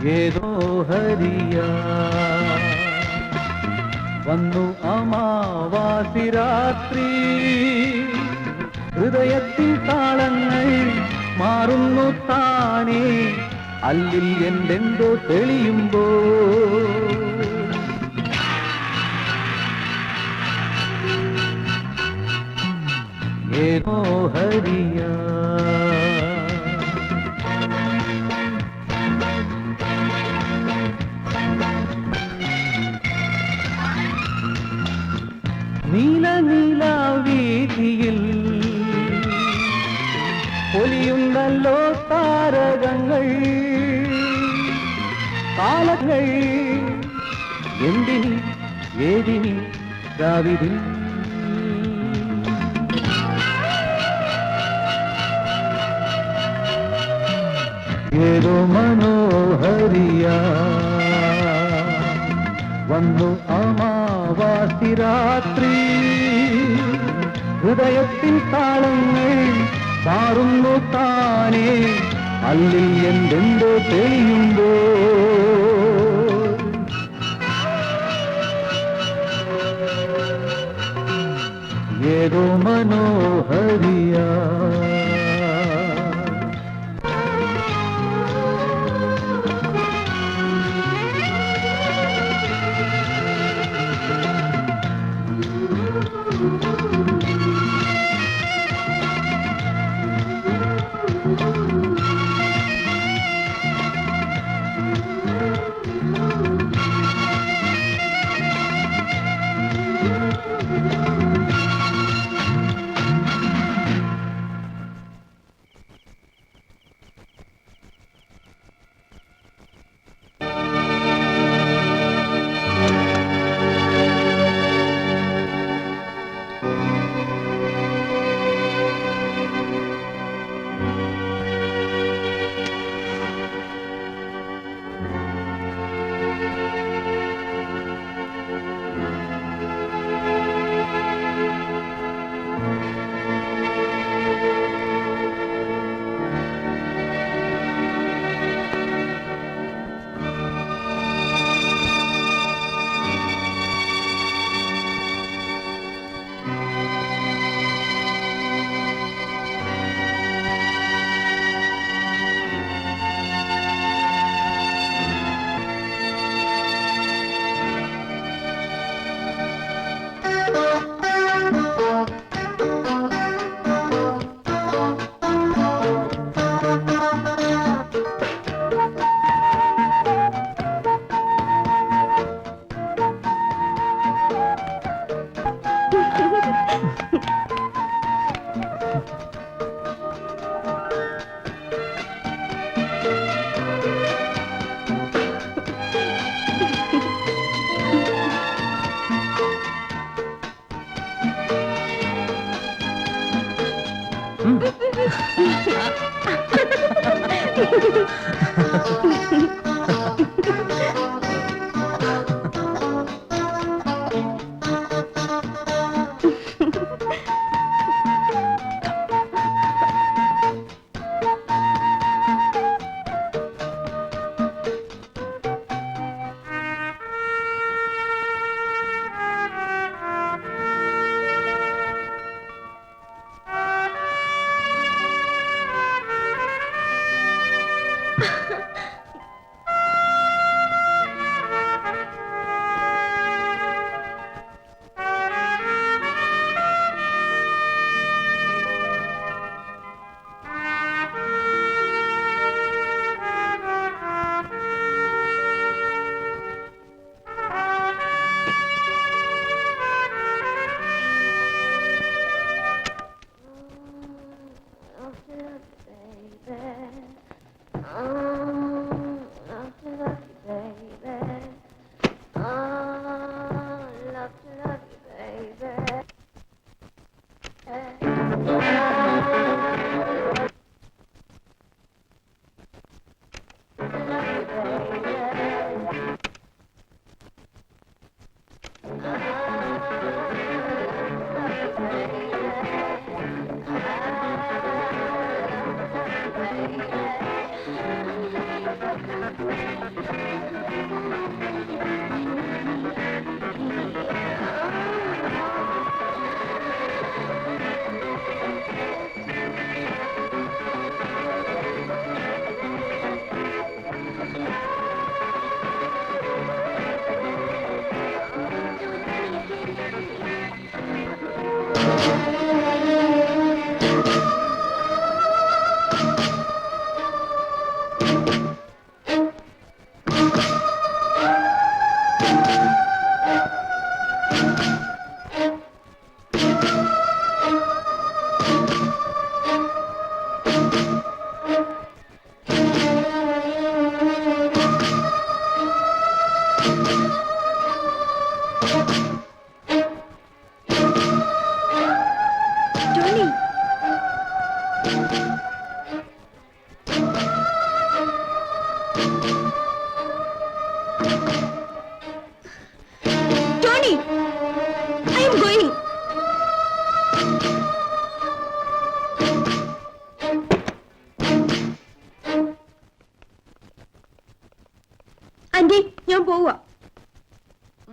ഏതോ ഹരിയ വന്നു അമാവാസി രാത്രി, ഹൃദയത്തിൽ താളങ്ങൾ മാറുന്നു താനേ, അല്ലിൽ എന്തെന്തോ തെളിയുമ്പോ ഏതോ ഹരിയ നീല നീല വീതിയിൽ പൊലിയുണ്ടല്ലോ താരകങ്ങൾ, കാലങ്ങൾ എന്തിനി ഏതിനി രാവിതിൽ ഏതോ മനോഹരിയ വന്നു അമാവാസി രാത്രി, ഹൃദയത്തിൽ താളങ്ങൾ മാറുന്നു താനേ, അല്ലിൽ എന്തെന്തോ തെളിയുമ്പോ ഏതോ മനോഹരിയ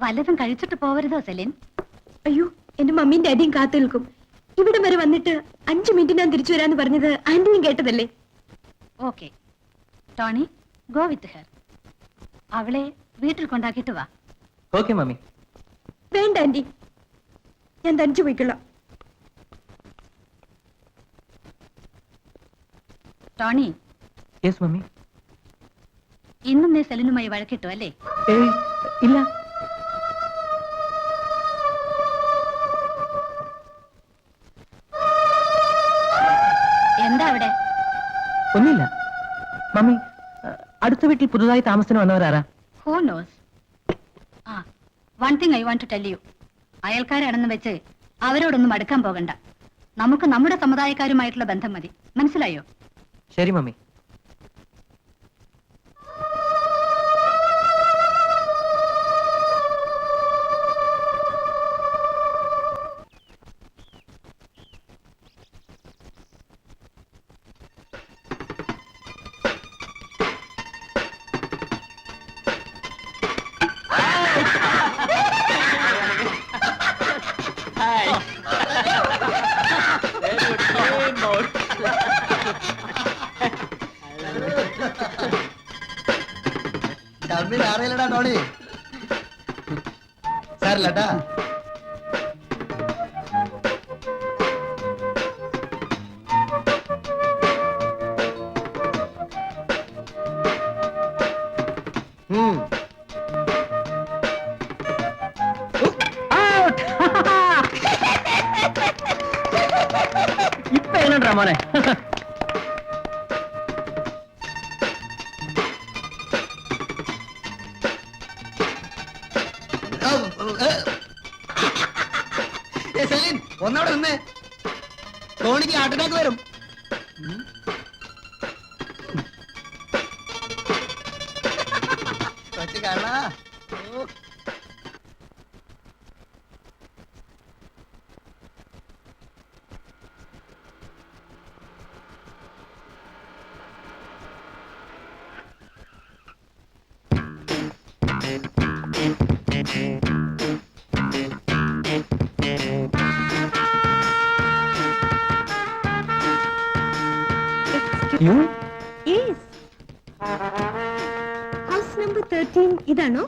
വല്ലതും കഴിച്ചിട്ട് പോവരുതോ സെലിൻ? അയ്യോ, എന്റെ മമ്മിയും ഡാഡിയും കാത്തു നിൽക്കും. ഇവിടെ വരെ വന്നിട്ട് 5 മിനിറ്റ് ഞാൻ തിരിച്ചു വരാന്ന് പറഞ്ഞത് ആന്റിയും കേട്ടതല്ലേ? Okay Tony, go with her. അവളെ വീട്ടിൽ കൊണ്ടാക്കിട്ട് വാ. Okay mummy. വേണ്ട ആന്റി, ഞാൻ തനിച്ചു പോയിക്കൊള്ളാം. Tony, yes mummy. ഇന്നും നീ സെലിനുമായി വഴക്കിട്ടു അല്ലേ? ഏയ് ഇല്ല. എന്താ അവിടെ? ഒന്നുമില്ല മമ്മി. അടുത്ത വീട്ടിൽ പുതുതായി താമസത്തിന് വന്നവരാരാ? Who knows. ആ, one thing I want to tell you. അയൽക്കാരാണെന്ന് വെച്ച് അവരോടൊന്നും അടുക്കാൻ പോകണ്ട. നമുക്ക് നമ്മുടെ സമുദായക്കാരുമായിട്ടുള്ള ബന്ധം മതി. മനസ്സിലായോ? ശരി മമ്മി. തമ്മിൽ അറിയില്ലടാ ടോണി, സാരില്ലട്ടാ. ഇപ്പൊ എങ്ങനെയുണ്ടാ മോനെ? ഒന്നവിടെ നിന്നേ, ടോണിക്ക് ഹാർട്ട് അറ്റാക്ക് വരും. കൊച്ചു കാണാ. You? Yes. House number 13 ഇതാണോ?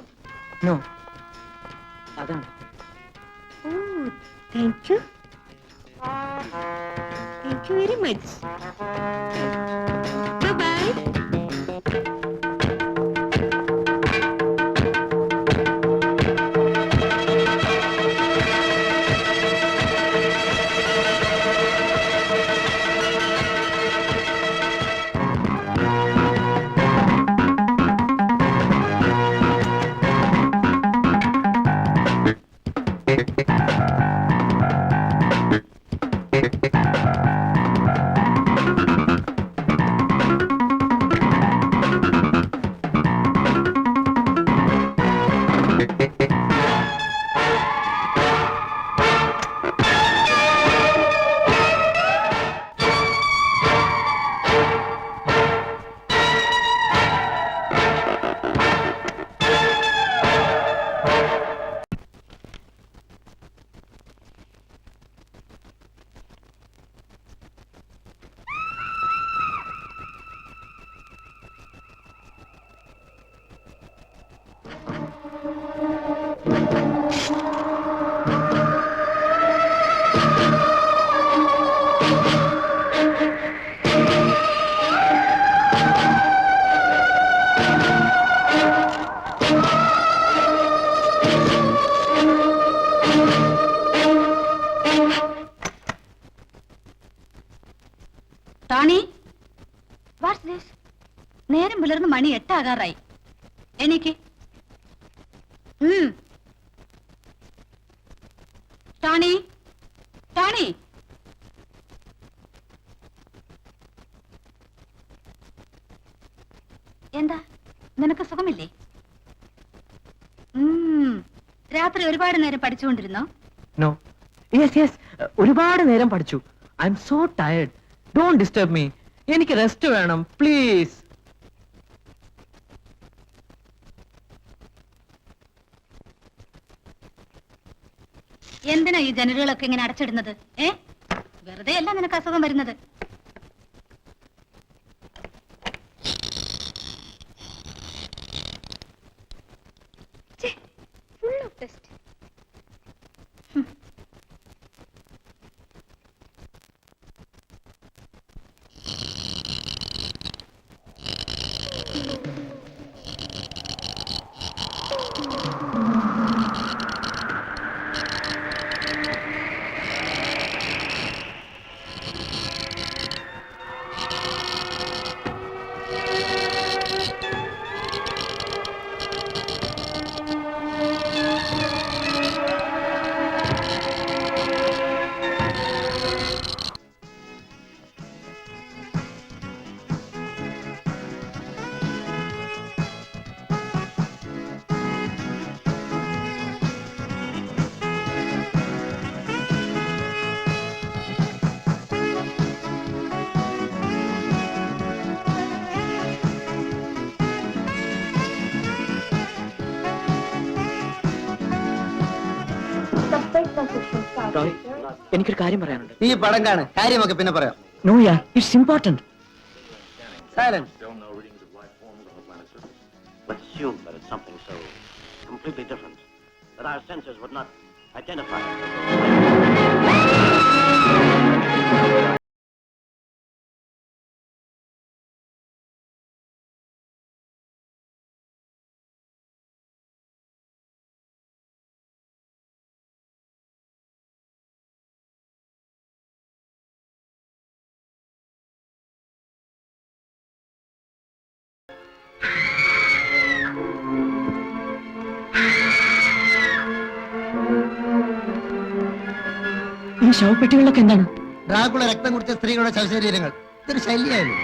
No. അതാണ്. Oh, thank you. Thank you very much. Bye-bye. Tony, what's this? നേരം പുലർന്ന് മണി 8 ആകാറായി. എനിക്ക് ടോണി, ടോണി, എന്താ നിനക്ക് സുഖമില്ലേ? രാത്രി ഒരുപാട് നേരം പഠിച്ചുകൊണ്ടിരുന്നോ? No. Yes. ഒരുപാട് നേരം പഠിച്ചു. I'm so tired. Don't disturb me. എനിക്ക് റെസ്റ്റ് വേണം പ്ലീസ്. എന്തിനാ ഈ ജനലുകളൊക്കെ ഇങ്ങനെ അടച്ചിടുന്നത്? വെറുതെ അല്ല നിനക്ക് അസുഖം വരുന്നത്. Full of test. റോയ്, എനിക്കൊരു കാര്യം പറയാനുണ്ട്. നീ പടം കാണ്, കാര്യമൊക്കെ പിന്നെ പറയാം. No yeah, it's important. Silence. Still no readings of life forms on the planet surface. Let's assume that it's something so completely different that our sensors would not identify it. ഈ ശവപ്പെട്ടികളിലൊക്കെ എന്താണ്? ഡ്രാക്കുള രക്തം കുടിച്ച സ്ത്രീകളുടെ ശവശരീരങ്ങൾ. ഇതൊരു ശല്യമായിരുന്നു.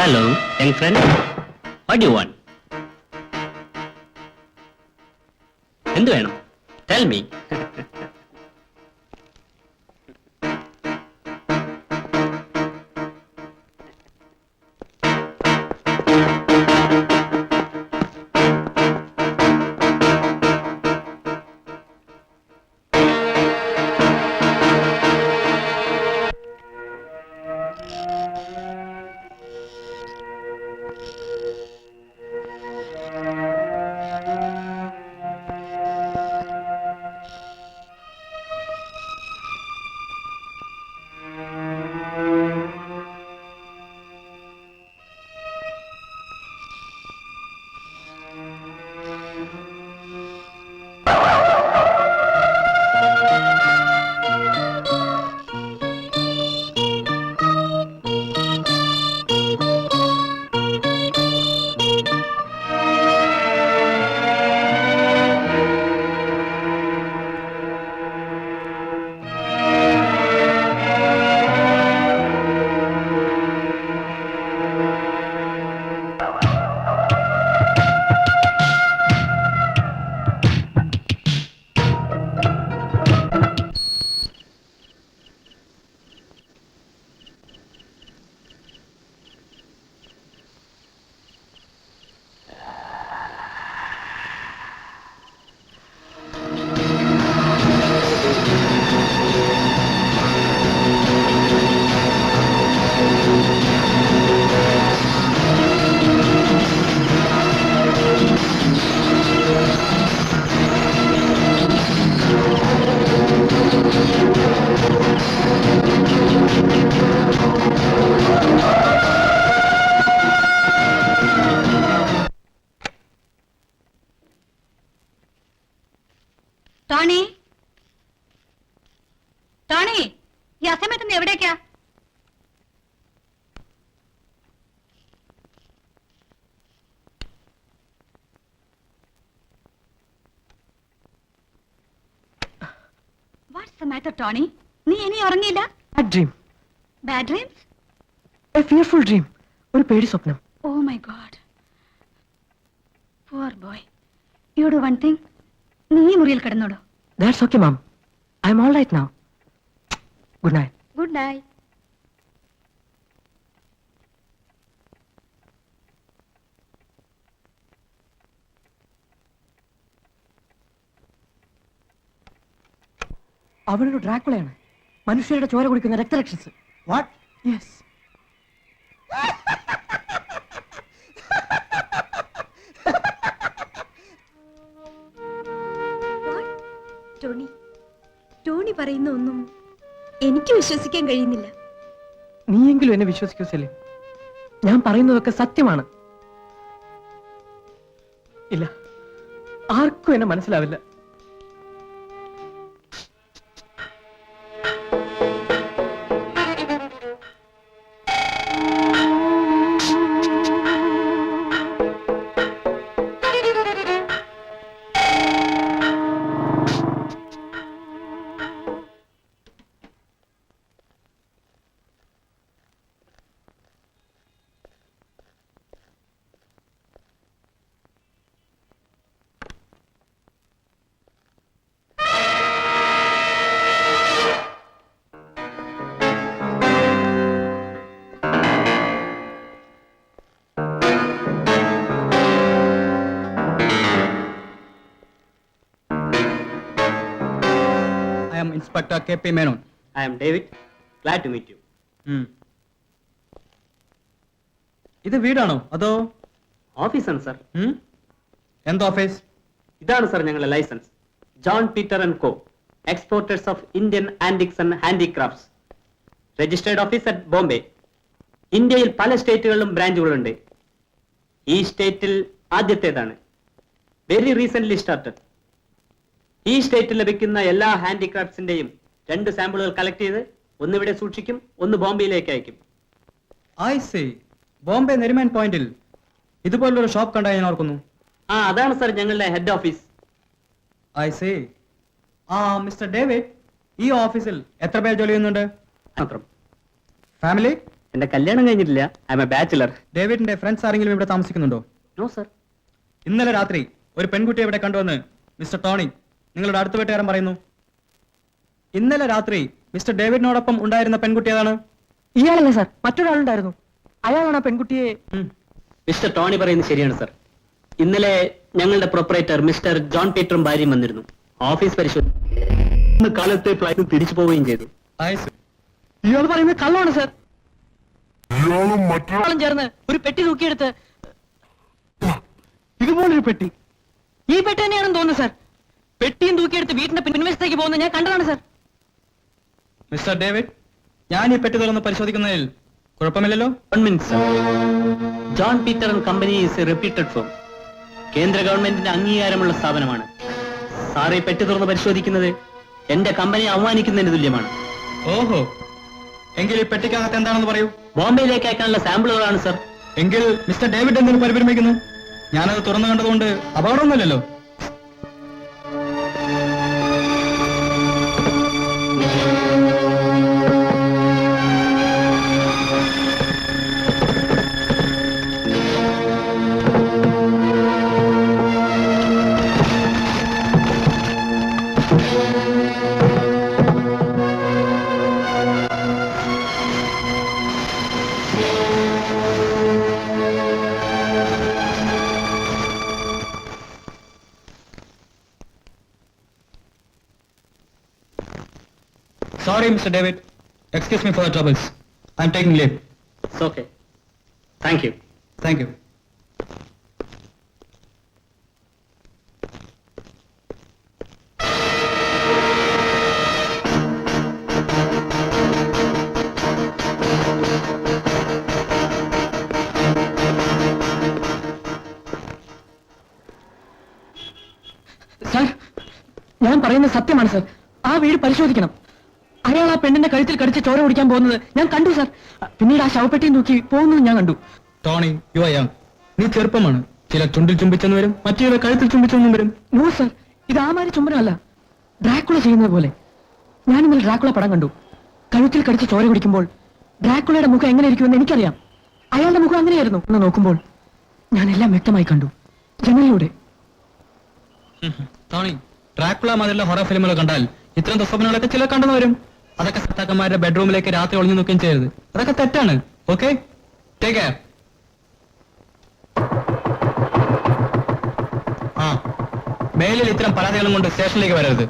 Hello, young friend. What do you want? എന്ത് വേണം? Tell me. Tony, ഈ അസമയത്ത് നീ എവിടേക്കാ? What's the matter, Tony? നീ ഇനി ഉറങ്ങിയില്ല? A dream. Bad dreams? A fearful dream. ഒരു പേടി സ്വപ്നം. Oh my God. Poor boy. You do one thing. നീ ഈ മുറിയിൽ കിടന്നോളൂ. That's okay, mom. I'm all right now. Good night. Good night. അവനൊരു ഡ്രാക്കുളയാണ്. മനുഷ്യരുടെ ചോര കുടിക്കുന്ന രക്തരക്ഷസ്. വാട്ട്? യെസ്. ടോണി, ടോണി പറയുന്ന ഒന്നും എനിക്ക് വിശ്വസിക്കാൻ കഴിയുന്നില്ല. നീയെങ്കിലും എന്നെ വിശ്വസിക്കൂ സെലിൻ. ഞാൻ പറയുന്നതൊക്കെ സത്യമാണ്. ഇല്ല, ആർക്കും എന്നെ മനസ്സിലാവില്ല. I am Inspector K.P. Menon. I am David. Glad to meet you. ഇത് വീടാണോ അതോ ഓഫീസാണ് സർ. എന്ത് ഓഫീസ്? ഇതാണ് സർ ഞങ്ങളുടെ licence. John Peter and co, exporters of Indian antiques and handicrafts. Registered office at Bombay. ഇന്ത്യയിൽ പല സ്റ്റേറ്റുകളിലും ബ്രാഞ്ചുകളുണ്ട്. ഈ സ്റ്റേറ്റിൽ ആദ്യത്തേതാണ്. Very recent started. ഈ സ്റ്റേറ്റിൽ ലഭിക്കുന്ന എല്ലാ ഹാൻഡിക്രാഫ്റ്റ്സിന്റെയും 2 സാമ്പിളുകൾ കളക്ട് ചെയ്ത് ഒന്നിവിടെ സൂക്ഷിക്കും, ഒന്ന് ബോംബെയിലേക്ക് അയക്കും. I C. ബോംബെ നെരിമാൻ പോയിന്റിൽ ഇതുപോലൊരു ഷോപ്പ് കണ്ടാൽ ഞാൻ ഓർക്കുന്നു. അതാണ് സർ ഞങ്ങളുടെ head office. I C. Mister David, ഈ ഓഫീസിൽ എത്ര പേർ ജോലി ചെയ്യുന്നുണ്ട്? മാത്രം. ഫാമിലി? എന്റെ കല്യാണം കഴിഞ്ഞിട്ടില്ല. I am a bachelor. ഡേവിഡിന്റെ ഫ്രണ്ട്സ് ആരെങ്കിലും ഇവിടെ താമസിക്കുന്നുണ്ടോ? No sir. ഇന്നലെ രാത്രി ഒരു പെൺകുട്ടിയെ ഇവിടെ കണ്ടുവന്ന് മിസ്റ്റർ ടോണി, നിങ്ങളുടെ അടുത്ത വീട്ടുകാരൻ പറയുന്നു. ഇന്നലെ രാത്രി മിസ്റ്റർ ഡേവിഡിനോടൊപ്പം ഉണ്ടായിരുന്ന പെൺകുട്ടി ഏതാണ്? ഇയാളല്ലേ സാർ? മറ്റൊരാളുണ്ടായിരുന്നു. അയാളാണ് ആ പെൺകുട്ടിയെ. മിസ്റ്റർ ടോണി പറയുന്നത് ശരിയാണ് സർ. ഇന്നലെ ഞങ്ങളുടെ പ്രൊപ്പറേറ്റർ മിസ്റ്റർ ജോൺ പീറ്ററും ഭാര്യയും വന്നിരുന്നു. ഓഫീസ് പരിശോധന കാലത്തെ ഫ്ലൈറ്റ് തിരിച്ചു പോവുകയും ചെയ്തു. ഇയാൾ പറയുന്നത് കള്ളമാണ് സാർ. മറ്റൊരാളും ചേർന്ന് ഒരു പെട്ടി തൂക്കിയെടുത്ത് ഇതുപോലൊരു പെട്ടി, ഈ പെട്ടി തന്നെയാണെന്ന് തോന്നുന്നു സാർ. പെട്ടിയും തൂക്കിയെടുത്ത് വീട്ടിന്റെ പിൻവശത്തേക്ക് പോകുന്നത് ഞാൻ കണ്ടതാണ് സാർ. മിസ്റ്റർ ഡേവിഡ്, ഞാൻ ഈ പെട്ടി തുറന്ന് പരിശോധിക്കുന്നതിൽ കുഴപ്പമില്ലല്ലോ? 1 minute sir. John Peter and company is A reputed firm. കേന്ദ്ര ഗവൺമെന്റിന്റെ അംഗീകാരമുള്ള സ്ഥാപനമാണ്. സാർ ഈ പെട്ടി തുറന്ന് പരിശോധിക്കുന്നത് എന്റെ കമ്പനിയെ അവമാനിക്കുന്നതിന് തുല്യമാണ്. ഓഹോ, എങ്കിൽ ഈ പെട്ടിക്കകത്ത് എന്താണെന്ന് പറയൂ. ബോംബെയിലേക്ക് അയക്കാനുള്ള സാമ്പിളുകളാണ് സർ. എങ്കിൽ മിസ്റ്റർ ഡേവിഡ് എന്തിനു പരിഭ്രമിക്കുന്നു? ഞാനത് തുറന്നു കണ്ടതുകൊണ്ട് അപകടമൊന്നുമില്ലല്ലോ. Sorry, Mr. David. Excuse me for the troubles. I'm taking leave. It's okay. Thank you. Thank you. Sir, ഞാൻ പറയുന്നത് സത്യമാണ് സാർ. ആ വീട് പരിശോധിക്കണം. അയാൾ ആ പെണ്ണിന്റെ കഴുത്തിൽ കടിച്ച് ചോര കുടിക്കാൻ പോകുന്നത് ഞാൻ കണ്ടു സാർ. പിന്നീട് ആ ശവപ്പെട്ടിയും തൂക്കി പോകുന്നത് ഞാൻ കണ്ടു. Tony, you are young. നീ ചെറുപ്പമാണ്. ചില ചുണ്ടിൽ ചുംബിച്ചെന്ന് വരും, മറ്റു ചില കഴുത്തിൽ ചുംബിച്ചെന്നും വരും. നോ സാർ, ഇത് ആമാരി ചുംബനമല്ല, ഡ്രാക്കുള ചെയ്യുന്നത് പോലെ. ഞാൻ ഇന്നലെ ഡ്രാക്കുള പടം കണ്ടു. കഴുത്തിൽ കടിച്ച് ചോര കുടിക്കുമ്പോൾ ഡ്രാക്കുളയുടെ മുഖം എങ്ങനെ ഇരിക്കുമെന്ന് എനിക്കറിയാം. അയാളുടെ മുഖം അങ്ങനെയായിരുന്നു. എന്ന് നോക്കുമ്പോൾ ഞാൻ എല്ലാം വ്യക്തമായി കണ്ടു, ജനലിലൂടെ. ടോണി, ഡ്രാക്കുള മാതിരിയുള്ള ഹൊറർ ഫിലിമുകൾ കണ്ടാൽ ഇത്തരം ദുസ്വപ്നങ്ങളൊക്കെ ചില കണ്ടെന്ന് വരും. അതൊക്കെ സത്താക്കന്മാരുടെ ബെഡ്റൂമിലേക്ക് രാത്രി ഒളിഞ്ഞു നോക്കുകയും ചെയ്യരുത്. അതൊക്കെ തെറ്റാണ്. Okay, take care. ആ, മേലിൽ ഇത്തരം പരാതികളും കൊണ്ട് സ്റ്റേഷനിലേക്ക് വരരുത്.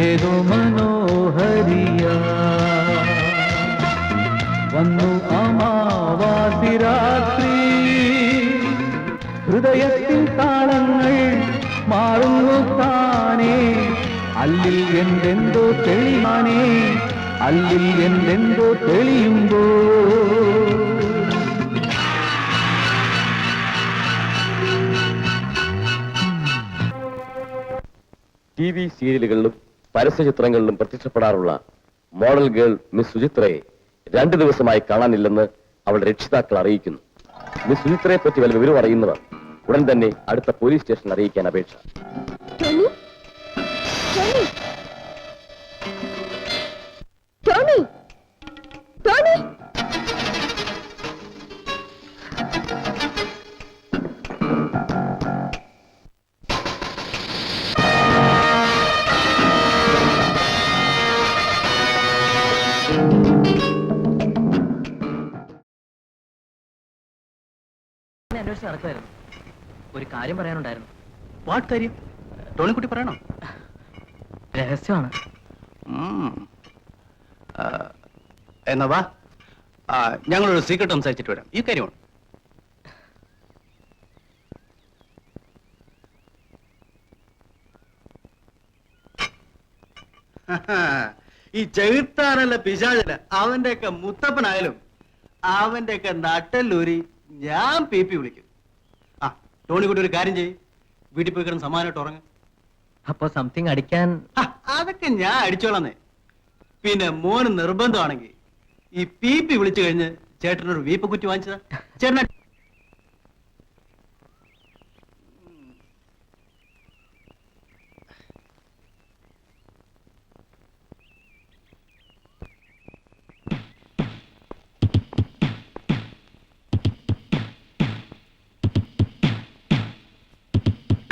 ഏതോ മനോഹരിയ വന്നു അമാവാസി രാത്രി, ഹൃദയത്തിൽ താളങ്ങൾ മാറുന്നു താനേ, അല്ലിൽ എന്തെന്തോ തെളിയാനേ, അല്ലിൽ എന്തെന്തോ തെളിയുമ്പോ TV സീരിയലുകളിലും പരസ്യചിത്രങ്ങളിലും പ്രത്യക്ഷപ്പെടാറുള്ള മോഡൽ ഗേൾ മിസ് സുചിത്രയെ 2 ദിവസമായി കാണാനില്ലെന്ന് അവളുടെ രക്ഷിതാക്കൾ അറിയിക്കുന്നു. മിസ് സുചിത്രയെ പറ്റി വല്ല വിവരം അറിയുന്നവർ ഉടൻ തന്നെ അടുത്ത പോലീസ് സ്റ്റേഷനിൽ അറിയിക്കാൻ അപേക്ഷ. Tony, Tony, Tony, Tony. അന്വേഷിച്ച് നടക്കുമായിരുന്നു. ഒരു കാര്യം പറയാനുണ്ടായിരുന്നു. വാട്ട് കാര്യം? ടോണിക്കുട്ടി പറയണോ? രഹസ്യമാണ്. എന്നാ വാ, ഞങ്ങളൊരു സീക്രട്ട് സംസാരിച്ചിട്ട് വരാം. ഈ കാര്യമാണ്. ഈ ചെകുത്താനല്ല പിശാചല്ല അവന്റെയൊക്കെ മുത്തപ്പനായാലും അവന്റെയൊക്കെ നട്ടല്ലൂരി ഞാൻ പി വിളിക്കും. ആ ടോണി കൂട്ടി ഒരു കാര്യം ചെയ്യും, വീട്ടിൽ പോയി കിടന്ന് സമാനമായിട്ട് ഉറങ്ങും. അപ്പൊ സംതിങ് അടിക്കാൻ അതൊക്കെ ഞാൻ അടിച്ചോളന്നേ. പിന്നെ മോന് നിർബന്ധമാണെങ്കിൽ ഈ പി വിളിച്ചു കഴിഞ്ഞ് ചേട്ടനൊരു വീപ്പ് കുറ്റി വാങ്ങിച്ചതാ ചേട്ടന.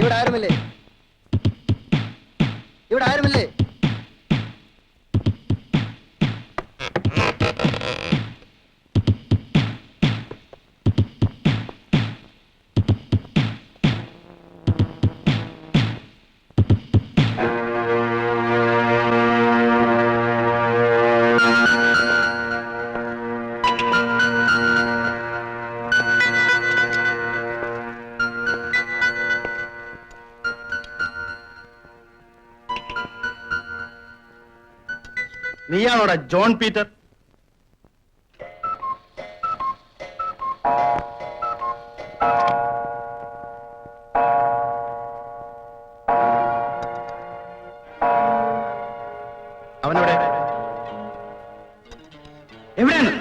ഇവിടെ ആരുമില്ലേ? ഇവിടെ ആരുമില്ലേ? നീയാണോടാ ജോൺ പീറ്റർ? അവനോടെ എവിടെയാണ്?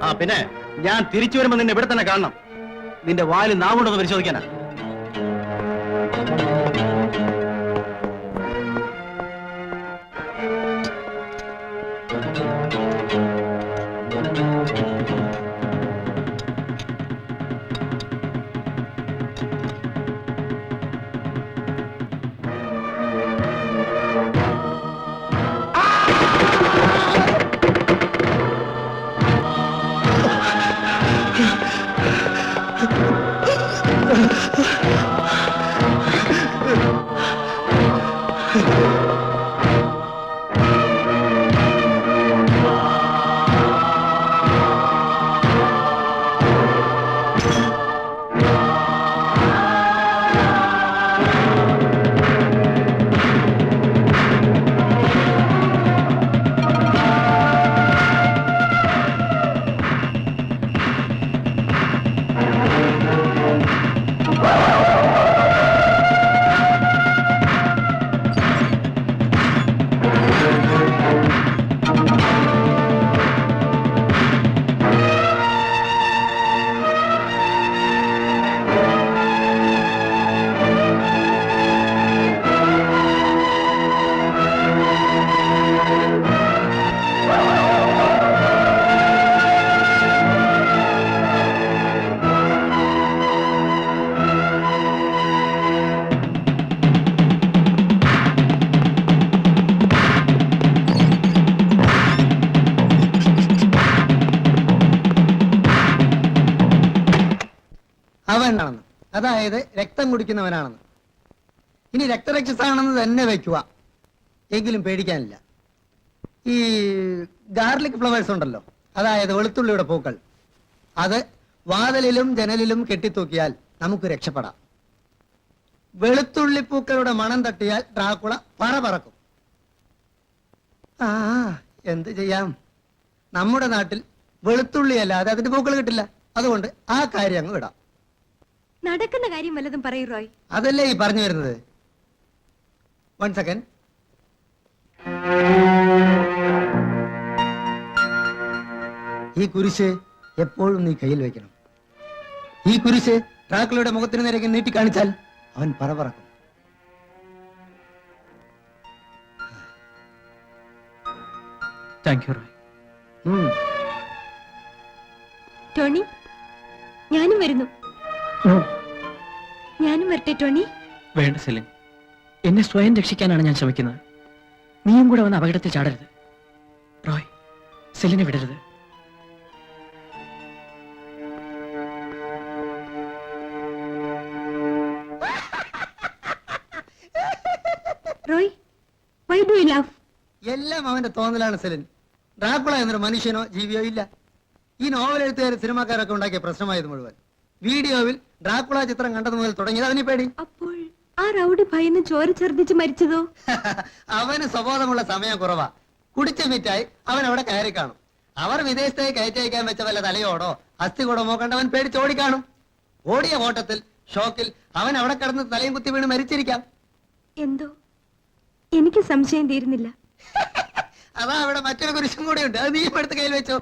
ആ പിന്നെ ഞാൻ തിരിച്ചു വരുമ്പോ നിന്നെ ഇവിടെ തന്നെ കാണണം. നിന്റെ വാല് നാവുകൊണ്ടൊന്ന് പരിശോധിക്കാനാ. അവനാണെന്ന്, അതായത് രക്തം കുടിക്കുന്നവനാണെന്ന്. ഇനി രക്തരക്ഷസാണെന്ന് തന്നെ വെക്കുക, എങ്കിലും പേടിക്കാനില്ല. ഈ ഗാർലിക് ഫ്ലവേഴ്സ് ഉണ്ടല്ലോ, അതായത് വെളുത്തുള്ളിയുടെ പൂക്കൾ, അത് വാതിലിലും ജനലിലും കെട്ടിത്തൂക്കിയാൽ നമുക്ക് രക്ഷപ്പെടാം. വെളുത്തുള്ളിപ്പൂക്കളുടെ മണം തട്ടിയാൽ ഡ്രാക്കുള പറക്കും. ആ എന്ത് ചെയ്യാം, നമ്മുടെ നാട്ടിൽ വെളുത്തുള്ളി അല്ലാതെ അതിന്റെ പൂക്കൾ കിട്ടില്ല. അതുകൊണ്ട് ആ കാര്യം അങ്ങ് വിടാം. നടക്കുന്ന കാര്യം വല്ലതും പറയൂ റോയ്. അതല്ലേ ഈ പറഞ്ഞു വരുന്നത്. 1 സെക്കൻഡ്. ഈ കുരിശ് എപ്പോഴും നീ കയ്യിൽ വെക്കണം. ഈ കുരിശ് ഡ്രാക്കുളയുടെ മുഖത്തിന് നേരെ നീട്ടി കാണിച്ചാൽ അവൻ പറക്കും. Thank you Roy. ടോണി, ഞാനും വരുന്നു. ഞാനും വരട്ടെ ടോണി? വേണ്ട സെലിൻ, എന്നെ സ്വയം രക്ഷിക്കാനാണ് ഞാൻ ശ്രമിക്കുന്നത്. നീയും കൂടെ വന്ന് അപകടത്തിൽ ചാടരുത്. റോയ്, സെലിനെ വിടരുത്. Roy, why do you laugh? എല്ലാം അവന്റെ തോന്നലാണ് സെലിൻ. ഡ്രാക്കുള എന്നൊരു മനുഷ്യനോ ജീവിയോ ഇല്ല. ഈ നോവൽ എഴുത്തുകാരും സിനിമാക്കാരൊക്കെ ഉണ്ടാക്കിയ പ്രശ്നമായത് മുഴുവൻ. വീഡിയോയിൽ ഡ്രാക്കുള ചിത്രം കണ്ടത് മുതൽ തുടങ്ങിയത് അവന് പേടി. അപ്പോൾ ആ റൗഡി ഭയന്ന് ചോര ഛർദിച്ച് മരിച്ചതോ? അവന് സ്വബോധമുള്ള സമയം കുറവാ. കുടിച്ച മിറ്റായി അവൻ അവിടെ കയറി കാണും. അവർ വിദേശത്തേക്ക് കയറ്റയക്കാൻ വെച്ച വല്ല തലയോടോ അസ്ഥികൂടമോ കണ്ടവൻ പേടിച്ചോടി കാണും. ഓടിയ ഓട്ടത്തിൽ ഷോക്കിൽ അവൻ അവിടെ കിടന്ന് തലയും കുത്തി വീണ് മരിച്ചിരിക്കാം. എന്തോ എനിക്ക് സംശയം തീരുന്നില്ല. അതാ അവിടെ മറ്റൊരു കുരിശും കൂടെ ഉണ്ട്. അത് നീ എടുത്ത് കയ്യിൽ വെച്ചോ.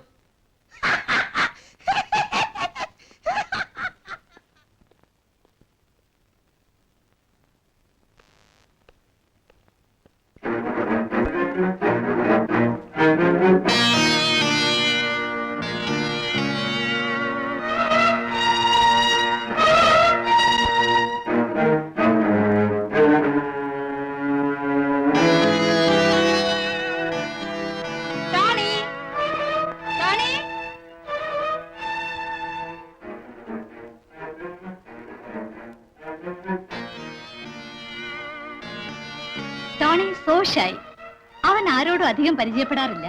Tony, Tony. Tony so shy. അവൻ ആരോടും അധികം പരിചയപ്പെടാറില്ല.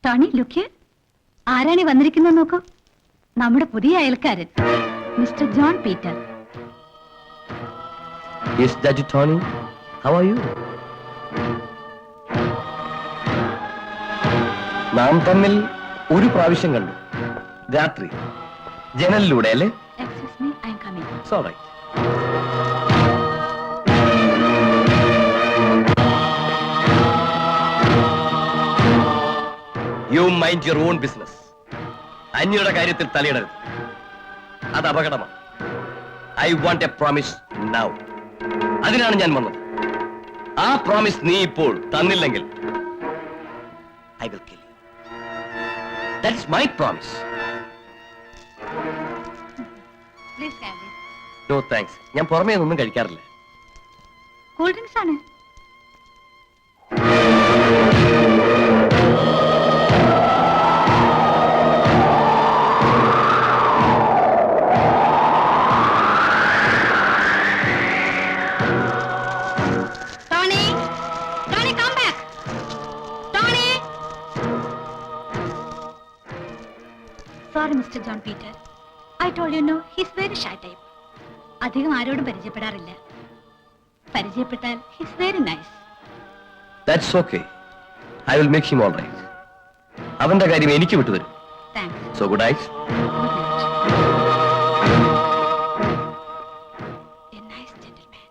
ടോണി ലുക്ക്, ആരാണി വന്നിരിക്കുന്നത് നോക്കൂ. നമ്മുടെ പുതിയ അയൽക്കാരൻ mister John Peter. Yes, Daddy Tony. How are you? നാം തമ്മിൽ ഒരു പ്രാവശ്യം കണ്ടു. രാത്രി ജനലിലൂടെ അല്ലേ? Excuse me, I am coming. It's all right. You mind your own business. അന്യയുടെ കാര്യത്തിൽ തലയിടരുത്. അത് അപകടമാണ്. I want a promise now. അതിനാണ് ഞാൻ വന്നത്. ആ പ്രോമിസ് നീ ഇപ്പോൾ തന്നില്ലെങ്കിൽ I will kill you. That's my promise. Please have this. No thanks. ഞാൻ പുറമേ ഒന്നും കഴിക്കാറില്ല. കൂൾ ഡ്രിങ്ക്സ് ആണ്. Tony, Tony come back. Tony. Sorry mister John Peter. I told you no he's very shy type. അധികം ആരോടും പരിചയപ്പെടാറില്ല. പരിചയപ്പെട്ടാൽ he's very nice. That's okay. I will make him all right. അവന്റെ കാര്യം എനിക്ക് വിട്ടുതരും. Thanks. So good night. A nice gentleman.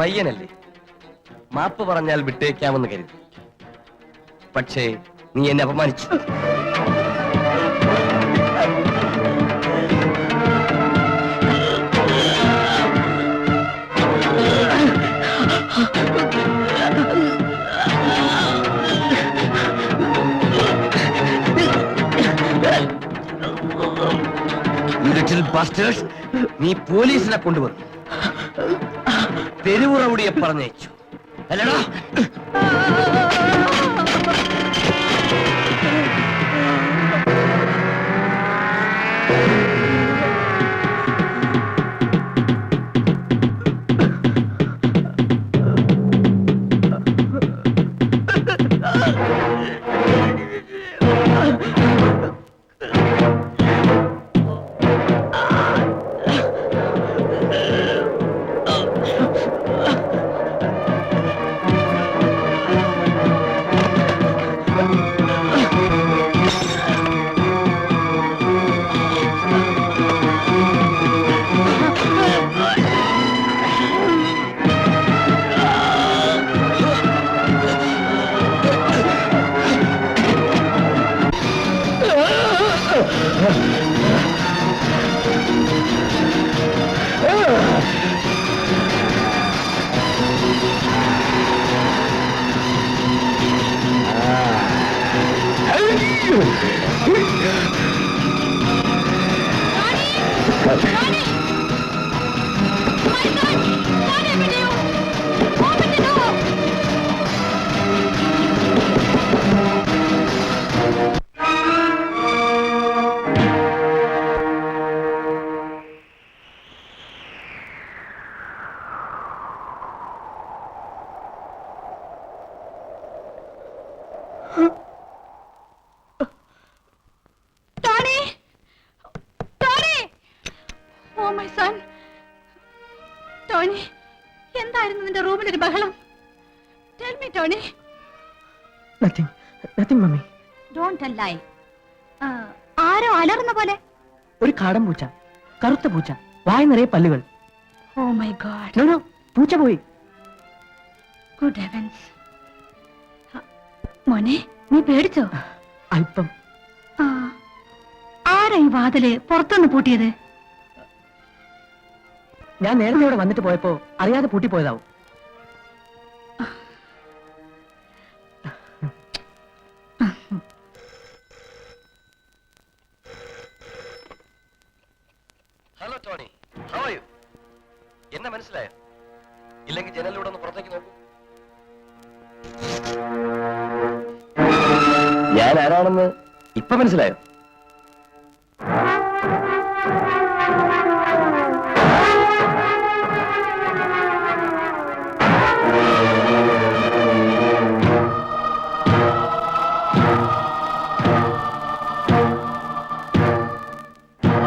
പയ്യനല്ലേ, മാപ്പ് പറഞ്ഞാൽ വിട്ടേക്കാമെന്ന് കരുതി. പക്ഷേ നീ എന്നെ അപമാനിച്ചു. നീ പോലീസിനെ കൊണ്ടുവന്നു തെരുവ് റൗഡിയെ പറഞ്ഞയച്ചു അല്ലടാ? Tony, Tony, oh my son. Tony, എന്തായിരുന്നു നിന്റെ റൂമിലൊരു ബഹളം? Tell me Tony. Nothing mummy. Don't tell lie. ആരോ അലറുന്ന പോലെ. ഒരു കാടൻ പൂച്ച, കറുത്ത പൂച്ച, വായ നിറയെ പല്ലുകൾ. Oh my God. No no, പൂച്ച പോയി. Good heavens. മോനെ, നീ പേടിച്ചോ? അല്പം. ആരാ ഈ വാതില് പുറത്തുനിന്ന് പൂട്ടിയത്? ഞാൻ നേരത്തെ ഇവിടെ വന്നിട്ട് പോയപ്പോ അറിയാതെ പൂട്ടിപ്പോയതാവും. Hello Tony, how are you? എന്നെ മനസ്സിലായോ? ഇല്ലെങ്കിൽ ജനലിലൂടെ ഒന്ന് പുറത്തേക്ക് നോക്കൂ. ഞാൻ ആരാണെന്ന് ഇപ്പൊ മനസ്സിലായോ?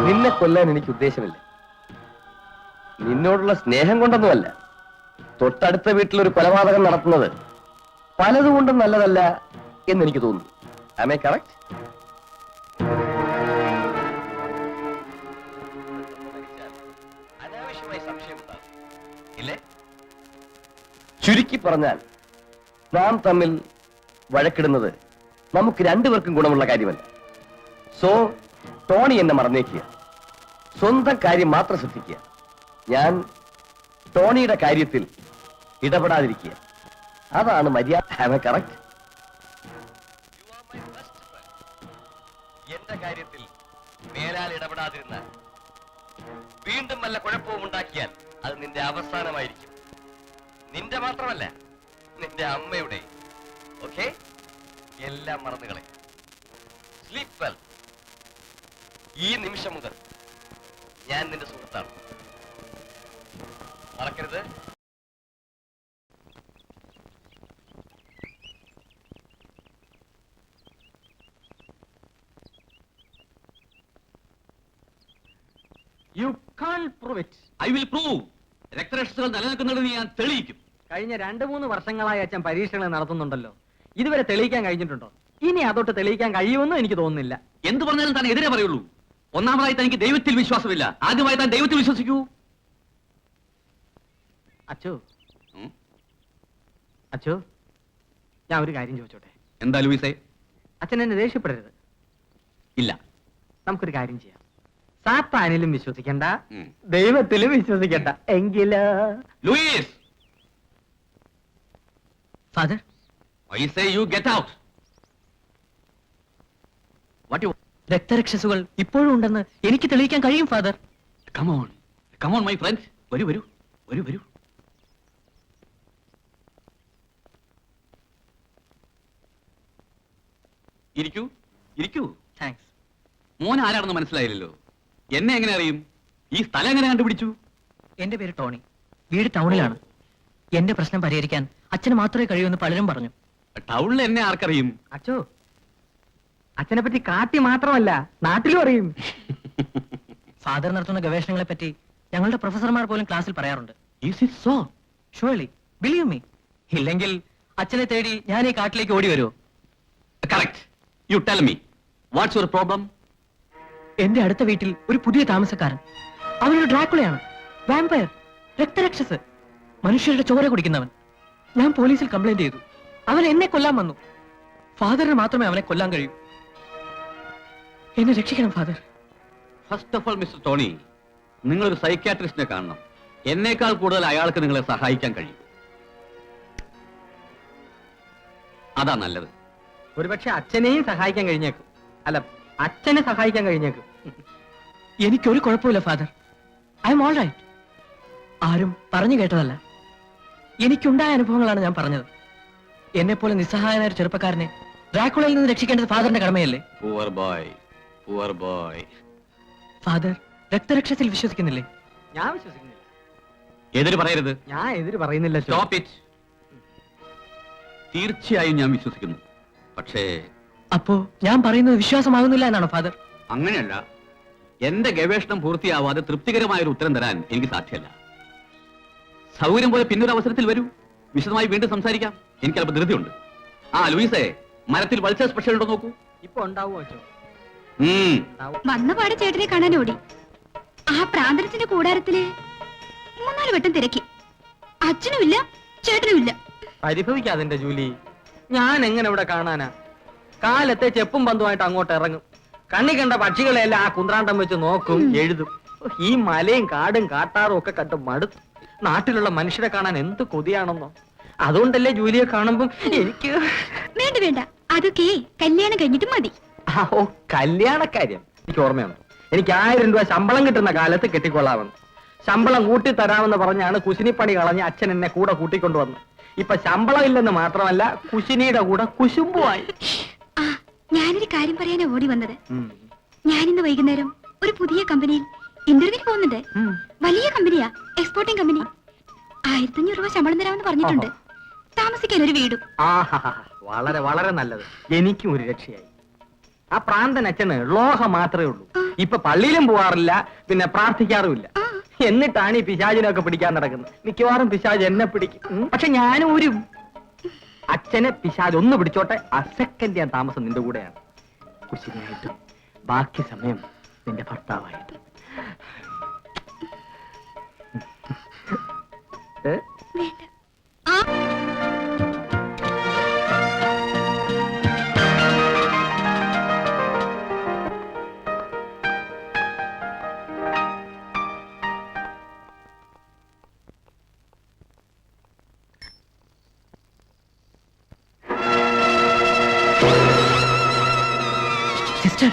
നിന്നെ കൊല്ലാൻ എനിക്ക് ഉദ്ദേശമില്ല. നിന്നോടുള്ള സ്നേഹം കൊണ്ടൊന്നുമല്ല. തൊട്ടടുത്ത വീട്ടിലൊരു കൊലപാതകം നടത്തുന്നത് പലതുകൊണ്ടും നല്ലതല്ല എന്നെനിക്ക് തോന്നുന്നു. Am I correct? അനാവശ്യമായി സംശയമുണ്ടാകും ഇല്ലേ? ചുരുക്കി പറഞ്ഞാൽ നാം തമ്മിൽ വഴക്കിടുന്നത് നമുക്ക് രണ്ടുപേർക്കും ഗുണമുള്ള കാര്യമല്ല. സോ ടോണി എന്നെ മറന്നേക്കുക, സ്വന്തം കാര്യം മാത്രം ശ്രദ്ധിക്കുക. ഞാൻ ടോണിയുടെ കാര്യത്തിൽ ഇടപെടാതിരിക്കുക, അതാണ് മര്യാദ. Am I correct? എന്റെ കാര്യത്തിൽ മേലാൽ ഇടപെടാതിരുന്നാൽ വീണ്ടും വല്ല കുഴപ്പവും ഉണ്ടാക്കിയാൽ അത് നിന്റെ അവസാനമായിരിക്കും. നിന്റെ മാത്രമല്ല, നിന്റെ അമ്മയുടെ. ഓക്കെ? എല്ലാം മറന്നുകളെ. Sleep well. ഈ നിമിഷം മുതൽ ഞാൻ നിന്റെ സുഹൃത്താണ്. മറക്കരുത്. You can't prove it. I will prove. രക്തരക്ഷകൾ നിലനിൽക്കുന്നുണ്ടെന്ന് ഞാൻ തെളിയിക്കും. കഴിഞ്ഞ 2-3 വർഷങ്ങളായി അച്ഛൻ പരീക്ഷണങ്ങൾ നടത്തുന്നുണ്ടല്ലോ. ഇതുവരെ തെളിയിക്കാൻ കഴിഞ്ഞിട്ടുണ്ടോ? ഇനി അതൊട്ട് തെളിയിക്കാൻ കഴിയുമെന്നും എനിക്ക് തോന്നുന്നില്ല. എന്ത് പറഞ്ഞാലും താൻ എതിരെ പറയുള്ളൂ. ഒന്നാമതായി തനിക്ക് ദൈവത്തിൽ വിശ്വാസമില്ല. ആദ്യമായി താൻ ദൈവത്തിൽ വിശ്വസിക്കൂ. അച്ഛോ, അച്ചോ, ഞാൻ ഒരു കാര്യം ചോദിച്ചോട്ടെ? എന്താ ലൂയിസേ? അച്ഛൻ എന്നെ ദേഷ്യപ്പെടരുത്. ഇല്ല. നമുക്കൊരു കാര്യം ചെയ്യാം. സാത്താനിലും വിശ്വസിക്കണ്ട, ഉം. ദൈവത്തിലും വിശ്വസിക്കണ്ട. എങ്കില് Louis, father, I say you get out. What you? രക്തരക്ഷസുകൾ ഇപ്പോഴും ഉണ്ടെന്ന് എനിക്ക് തെളിയിക്കാൻ കഴിയും ഫാദർ. Come on, my friend. വരൂ. ഇരിക്കൂ. താങ്ക്സ്. മോൻ ആരാണെന്ന് മനസ്സിലായില്ലല്ലോ. എന്നെ എങ്ങനെ അറിയും? ഈ സ്ഥലം എങ്ങനെ കണ്ടുപിടിച്ചു? എന്റെ പേര് ടോണി. വീട് ടൗണിലാണ്. എന്റെ പ്രശ്നം പരിഹരിക്കാൻ അച്ഛന് മാത്രമേ കഴിയൂന്ന് പലരും പറഞ്ഞു. ടൗണിൽ എന്നെ ആർക്കറിയും? അച്ചോ, അച്ഛനെ പറ്റി കാട്ടി മാത്രമല്ല നാട്ടിലും അറിയും. ഫാദർ നടത്തുന്ന ഗവേഷണങ്ങളെ പറ്റി ഞങ്ങളുടെ പ്രൊഫസർമാർ പോലും ക്ലാസ്സിൽ പറയാറുണ്ട്. Is it so? Surely, believe me. ഇല്ലെങ്കിൽ അച്ഛനെ തേടി ഞാൻ ഈ കാട്ടിലേക്ക് ഓടി വരുമോ? Correct. You tell me. What's your problem? എന്റെ അടുത്ത വീട്ടിൽ ഒരു പുതിയ താമസക്കാരൻ. അവനൊരു ഡ്രാക്കുളയാണ്, വാമ്പയർ, രക്തരക്ഷസ്, മനുഷ്യരുടെ ചോര കുടിക്കുന്നവൻ. ഞാൻ പോലീസിൽ കംപ്ലൈന്റ് ചെയ്തു. അവൻ എന്നെ കൊല്ലാൻ വന്നു. ഫാദറിന് മാത്രമേ അവനെ കൊല്ലാൻ കഴിയൂ. എന്നെ രക്ഷിക്കണം father. First of all mister Tony, നിങ്ങളൊരു സൈക്യാട്രിസ്റ്റിനെ കാണണം. എന്നേക്കാൾ കൂടുതൽ അയാൾക്ക് നിങ്ങളെ സഹായിക്കാൻ കഴിയും. അതാ നല്ലത്. ഒരുപക്ഷെ അച്ഛനെയും സഹായിക്കാൻ കഴിഞ്ഞേക്കും. അല്ല, അച്ഛനെ സഹായിക്കാൻ കഴിഞ്ഞേക്കും. എനിക്കൊരു കുഴപ്പമില്ല father. I am all right. ആരും പറഞ്ഞു കേട്ടതല്ല, എനിക്കുണ്ടായ അനുഭവങ്ങളാണ് ഞാൻ പറഞ്ഞത്. എന്നെ പോലെ നിസ്സഹായനായ ഒരു ചെറുപ്പക്കാരനെ ഡ്രാക്കുളയിൽ നിന്ന് രക്ഷിക്കേണ്ടത് ഫാദറിന്റെ കടമയല്ലേ? Poor boy. ഫാദർ രക്തരക്ഷത്തിൽ വിശ്വസിക്കുന്നില്ലേ? ഞാൻ വിശ്വസിക്കുന്നില്ല. എതിര് പറയരുത്. ഞാൻ എതിര് പറയുന്നില്ല. Stop it. തീർച്ചയായും ഞാൻ വിശ്വസിക്കുന്നു. പക്ഷേ അപ്പോ ഞാൻ പറയുന്നത് വിശ്വാസമാകുന്നില്ല എന്നാണോ ഫാദർ? അങ്ങനെയല്ല. എന്റെ ഗവേഷണം പൂർത്തിയാവാതെ തൃപ്തികരമായ ഒരു ഉത്തരം തരാൻ എനിക്ക് സാധ്യമല്ല. സൗകര്യം പോലെ പിന്നൊരു അവസരത്തിൽ വരൂ, വിശദമായി വീണ്ടും സംസാരിക്കാം. എനിക്ക് അല്പം ധൃതിയുണ്ട്. ലൂയിസേ, മരത്തിൽ വൾച്ചർ സ്പെഷ്യൽ ഉണ്ടോ നോക്കൂ. ഇപ്പൊ ഉണ്ടാവുമോ? വന്ന പാടെ ചേട്ടനെ കാണാൻ ഓടി. ആ പ്രാന്തനത്തിന്റെ കൂടാരത്തില് 3-4 വട്ടം തിരക്കി. അച്ഛനുമില്ല, ചേട്ടനുമില്ല. പരിഭവിക്കാതിന്റെ ജൂലി. ഞാൻ എങ്ങനെ ഇവിടെ കാണാനാ? കാലത്തെ ചെപ്പും പന്തുമായിട്ട് അങ്ങോട്ട് ഇറങ്ങും. കണ്ണി കണ്ട പക്ഷികളെല്ലാം ആ കുന്ത്രാണ്ടം വെച്ച് നോക്കും, എഴുതും. ഈ മലയും കാടും കാട്ടാറും ഒക്കെ കണ്ട് മടുത്തു. നാട്ടിലുള്ള മനുഷ്യരെ കാണാൻ എന്ത് കൊതിയാണെന്നോ. അതുകൊണ്ടല്ലേ ജൂലിയെ കാണുമ്പം എനിക്ക് വേണ്ട, അതൊക്കെ കല്യാണം കഴിഞ്ഞിട്ട് മതി. ഓ, കല്യാണക്കാര്യം എനിക്ക് ഓർമ്മയുണ്ട്. എനിക്ക് 1000 രൂപ ശമ്പളം കിട്ടുന്ന കാലത്ത് കെട്ടിക്കൊള്ളാമെന്ന്. ശമ്പളം കൂട്ടിത്തരാമെന്ന് പറഞ്ഞാണ് കുശിനിപ്പണി കളഞ്ഞ് അച്ഛൻ എന്നെ കൂടെ കൂട്ടിക്കൊണ്ടുവന്നു. ഇപ്പൊ ശമ്പളം ഇല്ലെന്ന് മാത്രമല്ല, കുശിനിയുടെ കൂടെ കുശുമ്പുമായി. ഞാനൊരു കാര്യം പറയാനാ ഓടി വന്നത്. ഞാനിന്ന് വൈകുന്നേരം ഒരു പുതിയ കമ്പനിയിൽ ഇന്റർവ്യൂവിന് പോകുന്നുണ്ട്. വലിയ കമ്പനിയാ, എക്സ്പോർട്ടിംഗ് കമ്പനി. 1500 രൂപ ശമ്പളം തരാമെന്ന് പറഞ്ഞിട്ടുണ്ട്. താമസിക്കാൻ ഒരു വീടും. വളരെ വളരെ നല്ലത്. എനിക്കും ഒരു രക്ഷയായി. ആ പ്രാന്തൻ അച്ഛന് ലോഹം മാത്രമേ ഉള്ളൂ. ഇപ്പൊ പള്ളിയിലും പോവാറില്ല, പിന്നെ പ്രാർത്ഥിക്കാറുമില്ല. എന്നിട്ടാണ് ഈ പിശാചിനൊക്കെ പിടിക്കാൻ നടക്കുന്നത്. മിക്കവാറും പിശാജ് എന്നെ പിടിക്കും. പക്ഷെ ഞാനും ഒരു അച്ഛനെ പിശാജ് ഒന്ന് പിടിച്ചോട്ടെ, ആ സെക്കൻഡ് ഞാൻ താമസം നിന്റെ കൂടെയാണ്. കുശിനിയായിട്ടും ബാക്കി സമയം നിന്റെ ഭർത്താവായിട്ടും. സിസ്റ്റർ,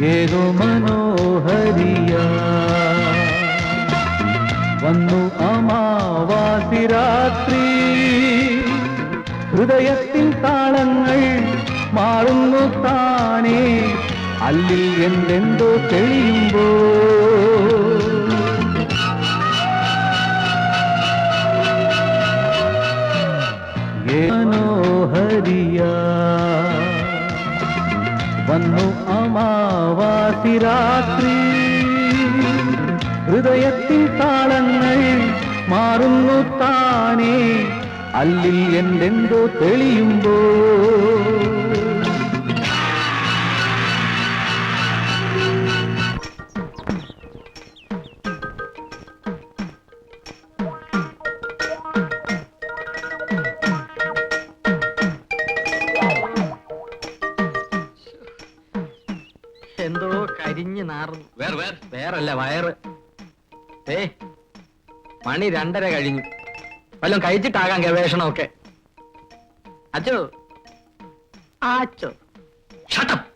ഏതോ മനോഹരിയ വന്നു അമാവാസി രാത്രി ഹൃദയത്തിൻ താളങ്ങൾ മാറുന്നു താനേ അല്ലിൽ എന്തെന്തോ തെളിയുമ്പോ മനോഹരിയ വന്നു അമാവാസി രാത്രി ഹൃദയത്തിൻ താളങ്ങൾ മാറുന്നു താനേ അല്ലിൽ എന്തെന്തോ തെളിയുമ്പോ എന്തോ കരിഞ്ഞു നാറുന്നു. വേറല്ല വയറ്. മണി 2:30 കഴിഞ്ഞു. വല്ലതും കഴിച്ചിട്ടാകാം ഗവേഷണമൊക്കെ. അച്ചോ ആച്ചോ ഷട്ടപ്പ്.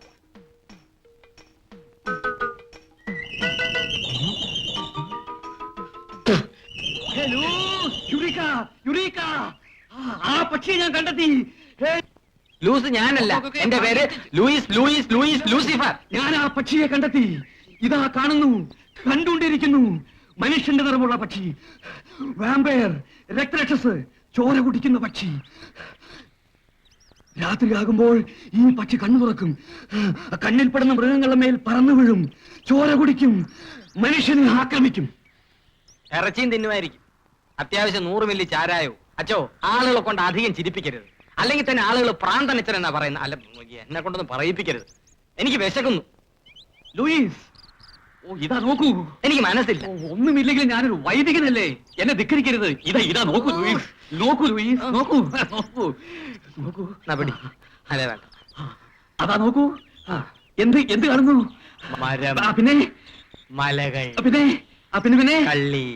ആ പക്ഷിയെ ഞാൻ കണ്ടെത്തി. ലൂസ് ഞാനല്ല, എന്റെ പേര് ലൂയിസ് ലൂയിസ് ലൂയിസ് ലൂസിഫർ. ഞാൻ ആ പക്ഷിയെ കണ്ടെത്തി. ഇതാ കാണുന്നു, കണ്ടുകൊണ്ടിരിക്കുന്നു. മനുഷ്യന്റെ നിറമുള്ള പക്ഷി, വാമ്പയർ, രക്തരക്ഷസ്, ചോര കുടിക്കുന്ന പക്ഷി. രാത്രിയാകുമ്പോൾ ഈ പക്ഷി കണ്ണു തുറക്കും. കണ്ണിൽപ്പെടുന്ന മൃഗങ്ങളുടെ മേൽ പറന്നു വീഴും, ചോര കുടിക്കും, മനുഷ്യനെ ആക്രമിക്കും. ഇറച്ചിയും തിന്നുമായിരിക്കും. അത്യാവശ്യം 100 മില്ലി ചാരായോ. അച്ചോ, ആളുകളെ കൊണ്ട് അധികം ചിരിപ്പിക്കരുത്. അല്ലെങ്കിൽ തന്നെ ആളുകൾ പ്രാന്തനച്ചൻ എന്നാ പറയുന്നത്. അല്ല, എന്നെ കൊണ്ടൊന്നും പറയിപ്പിക്കരുത്. എനിക്ക് വിശക്കുന്നു. ലൂയിസ്, ഓ ഇതാ നോക്കൂ. എനിക്ക് മനസ്സില്ല. ഒന്നുമില്ലെങ്കിൽ ഞാനൊരു വൈദികനല്ലേ, എന്നെ ധിക്കരിക്കരുത്. ഇതാ നോക്കൂ ലൂയിസ്, നോക്കൂ ലൂയിസ്, നോക്കൂ നോക്കൂ നോക്കൂ. നപടി അല്ലേ വേണ്ട. അതാ നോക്കൂ. എന്ത് കാണുന്നു? മരം, പിന്നെ മലകൾ, പിന്നെ കള്ളി.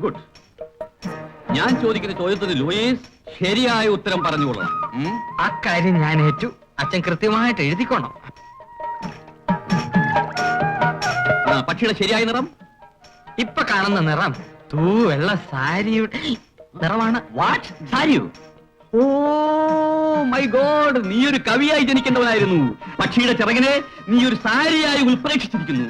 ഗുഡ്. ഞാൻ ചോദിക്കുന്ന ചോദ്യത്തിന് ലൂയിസ് ശരിയായ ഉത്തരം പറഞ്ഞുകൊള്ളണം. അക്കാര്യം ഞാൻ ഏറ്റു. അച്ഛൻ കൃത്യമായിട്ട് എഴുതിക്കോണം. പക്ഷിയുടെ ശരിയായ നിറം? ഇപ്പൊ കാണുന്ന നിറം വെള്ള സാരിയുടെ നിറമാണ്. വാട്ട്? സാരിയോ? ഓ മൈ ഗോഡ്, നീ ഒരു കവിയായി ജനിക്കേണ്ടവനായിരുന്നു. പക്ഷിയുടെ ചിറകിനെ നീ ഒരു സാരിയായി ഉൽപ്രേക്ഷിച്ചിരിക്കുന്നു.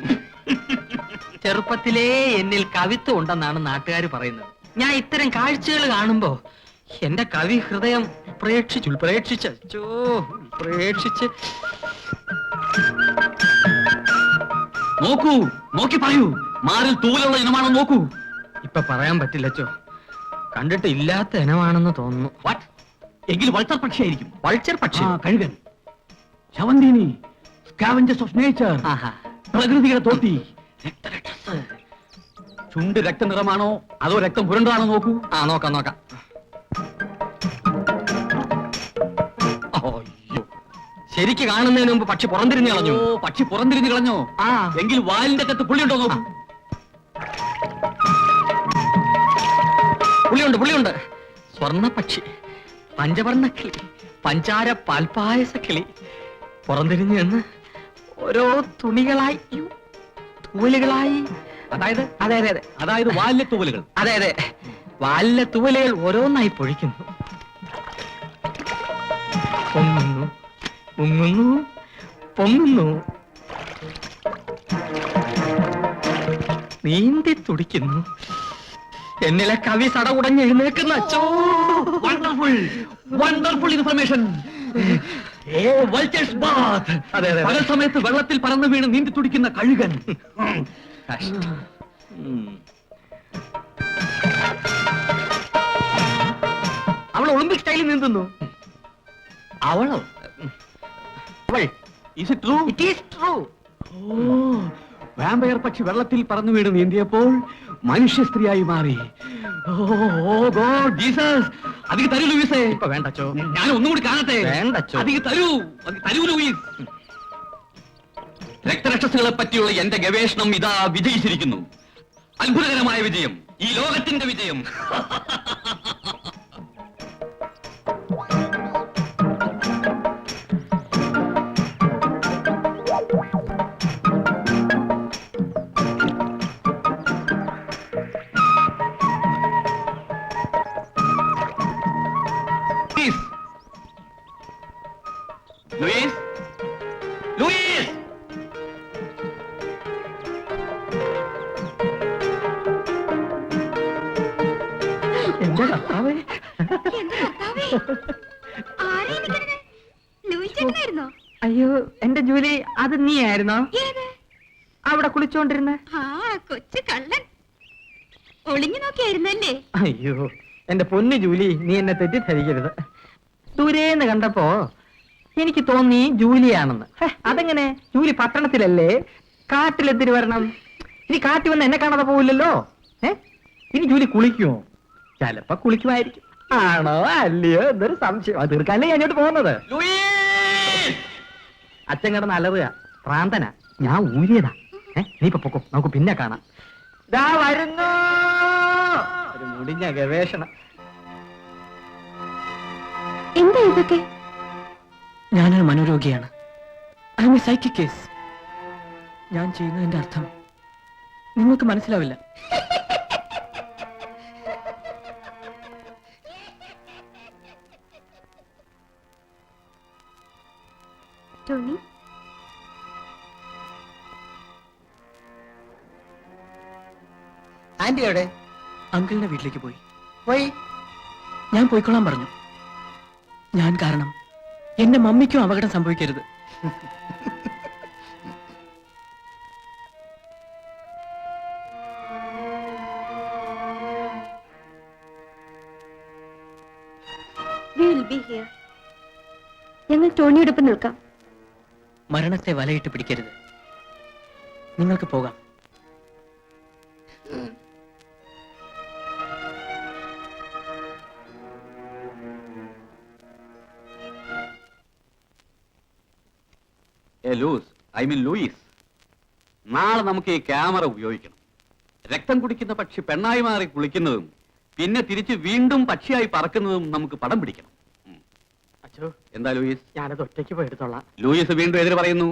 ചെറുപ്പത്തിലേ എന്നിൽ കവിത്വം ഉണ്ടെന്നാണ് നാട്ടുകാർ പറയുന്നത്. ഞാൻ ഇത്തരം കാഴ്ചകൾ കാണുമ്പോ എന്റെ കവി ഹൃദയം പ്രേക്ഷിച്ച് നോക്കൂ, നോക്കി പറയൂ. മാറിൽ തൂലുള്ള ഇനമാണോ നോക്കൂ. ഇപ്പൊ പറയാൻ പറ്റില്ലച്ചോ, കണ്ടിട്ട് ഇല്ലാത്ത ഇനമാണെന്ന് തോന്നുന്നു. വാട്ട്? എങ്കിൽ വൾച്ചർ പക്ഷിയായിരിക്കും. വൾച്ചർ പക്ഷി? കഴുകൻ, ശവന്തീനി, സ്കാവഞ്ചേഴ്സ് ഓഫ് നേച്ചർ, പ്രകൃതിയുടെ തോട്ടി, രക്തരക്ഷസ്. ചുണ്ട് രക്തനിറമാണോ അതോ രക്തം പുരണ്ടതാണോ നോക്കൂ. നോക്കാം. ശരിക്ക് കാണുന്നതിന് മുമ്പ് പക്ഷി പുറംതിരിഞ്ഞു കളഞ്ഞു. പക്ഷി പുറംതിരിഞ്ഞു കളഞ്ഞോ? എങ്കിൽ വാലിന്റെ അകത്ത് പുള്ളിയുണ്ടോ നോക്കൂ. പുള്ളിയുണ്ട്. സ്വർണ്ണ പക്ഷി, പഞ്ചവർണ്ണ കിളി, പഞ്ചാര പാൽപായസ കിളി. പുറംതിരിഞ്ഞു എന്ന് ഓരോ തുണികളായി, തൂവലുകളായി. അതായത് വാലിലെ തൂവലുകൾ. അതെ, വാലിലെ തൂവലുകൾ ഓരോന്നായി പൊഴിക്കുന്നു. പൊങ്ങുന്നു, നീന്തി തുടിക്കുന്നു. എന്നിലെ കവി സടകുടഞ്ഞ് എഴുന്നേക്കുന്ന അച്ചോ. Wonderful information. പകൽ സമയത്ത് വെള്ളത്തിൽ പറന്നു വീണ് നീന്തി തുടിക്കുന്ന കഴുകൻ. അവൾ ഒളിമ്പിക് സ്റ്റൈലിൽ നീന്തുന്നു. അവളോ? Is it true? It is true. Vampire പക്ഷി വെള്ളത്തിൽ പറന്നു വീണ് നീന്തിയപ്പോൾ മനുഷ്യ സ്ത്രീയായി മാറി. ഓ ഗോഡ് ജീസസ്. അധികം തരൂ ലൂയിസേ. ഇപ്പൊ വേണ്ടച്ചോ, ഞാൻ ഒന്നും കൂടി കാണട്ടെ. വേണ്ടച്ചോ. അധികം തരൂ ലൂയിസ്. രക്തരക്ഷസുകളെ പറ്റിയുള്ള എന്റെ ഗവേഷണം ഇതാ വിജയിച്ചിരിക്കുന്നു. അത്ഭുതകരമായ വിജയം, ഈ ലോകത്തിന്റെ വിജയം. ലൂയിസ്, ലൂയിസ്, എന്റെ കർത്താവേ. എന്റെ കർത്താവേ, ആരാ ഈ നിൽക്കുന്നത്? ലൂയിസ് ചേട്ടനായിരുന്നോ? അയ്യോ എന്റെ ജൂലി, അത് നീ ആയിരുന്നോ ഏത്? അവിടെ കുളിച്ചോണ്ടിരുന്ന? ആ കൊച്ചു കള്ളൻ ഒളിഞ്ഞു നോക്കിയായിരുന്നല്ലേ? അയ്യോ എന്റെ പൊന്നു ജൂലി, നീ എന്നെ തെറ്റിദ്ധരിക്കരുത്. ദൂരേന്ന് കണ്ടപ്പോ എനിക്ക് തോന്നി ജൂലിയാണെന്ന്. അതെങ്ങനെ? ജൂലി പട്ടണത്തിലല്ലേ, കാട്ടിലെത്തിരി വരണം. ഇനി കാട്ടിൽ വന്ന് എന്നെ കാണാതെ പോവില്ലല്ലോ. ഇനി ജൂലി കുളിക്കുമോ? ചിലപ്പോ കുളിക്കുമായിരിക്കും. ആണോ അല്ലയോ എന്നൊരു സംശയം. അത് തീർക്കാനല്ലേ ഞാൻ ഇങ്ങോട്ട് പോകുന്നത്. അച്ഛൻ കിടന്ന് അലറുക, പ്രാന്തന. ഞാൻ ഊരിയതാ. നീ ഇപ്പൊ പൊക്കോ, നമുക്ക് പിന്നെ കാണാം. ദാ വരുന്നു ഒരു മുടിഞ്ഞ ഗവേഷണം. എന്താ ഇതൊക്കെ? ഞാനൊരു മനോരോഗിയാണ്. I am a psychic case. ഞാൻ ചെയ്യുന്നതിന്റെ അർത്ഥം നിങ്ങൾക്ക് മനസ്സിലാവില്ല. ടോണി, ആന്റി എവിടെ അങ്കിളിന്റെ വീട്ടിലേക്ക് പോയി. പോയി? ഞാൻ പോയിക്കൊള്ളാൻ പറഞ്ഞു. ഞാൻ കാരണം എന്റെ മമ്മിക്കും അപകടം സംഭവിക്കരുത്. we will be here. ഞങ്ങൾ ടോണിയോടൊപ്പം നിൽക്കാം. മരണത്തെ വലയിട്ട് പിടിക്കരുത്. നിങ്ങൾക്ക് പോകാം. ലൂയിസ്, നാളെ നമുക്ക് ഈ ക്യാമറ ഉപയോഗിക്കണം. രക്തം കുടിക്കുന്ന പക്ഷി പെണ്ണായി മാറി കുളിക്കുന്നതും പിന്നെ തിരിച്ച് വീണ്ടും പക്ഷിയായി പറക്കുന്നതും നമുക്ക് പടം പിടിക്കണം. അച്ഛോ, എന്താ ലൂയിസ്? ഞാനത് ഒറ്റയ്ക്ക് പോയി എടുത്തോളാം. ലൂയിസ് വീണ്ടും എതിര് പറയുന്നു.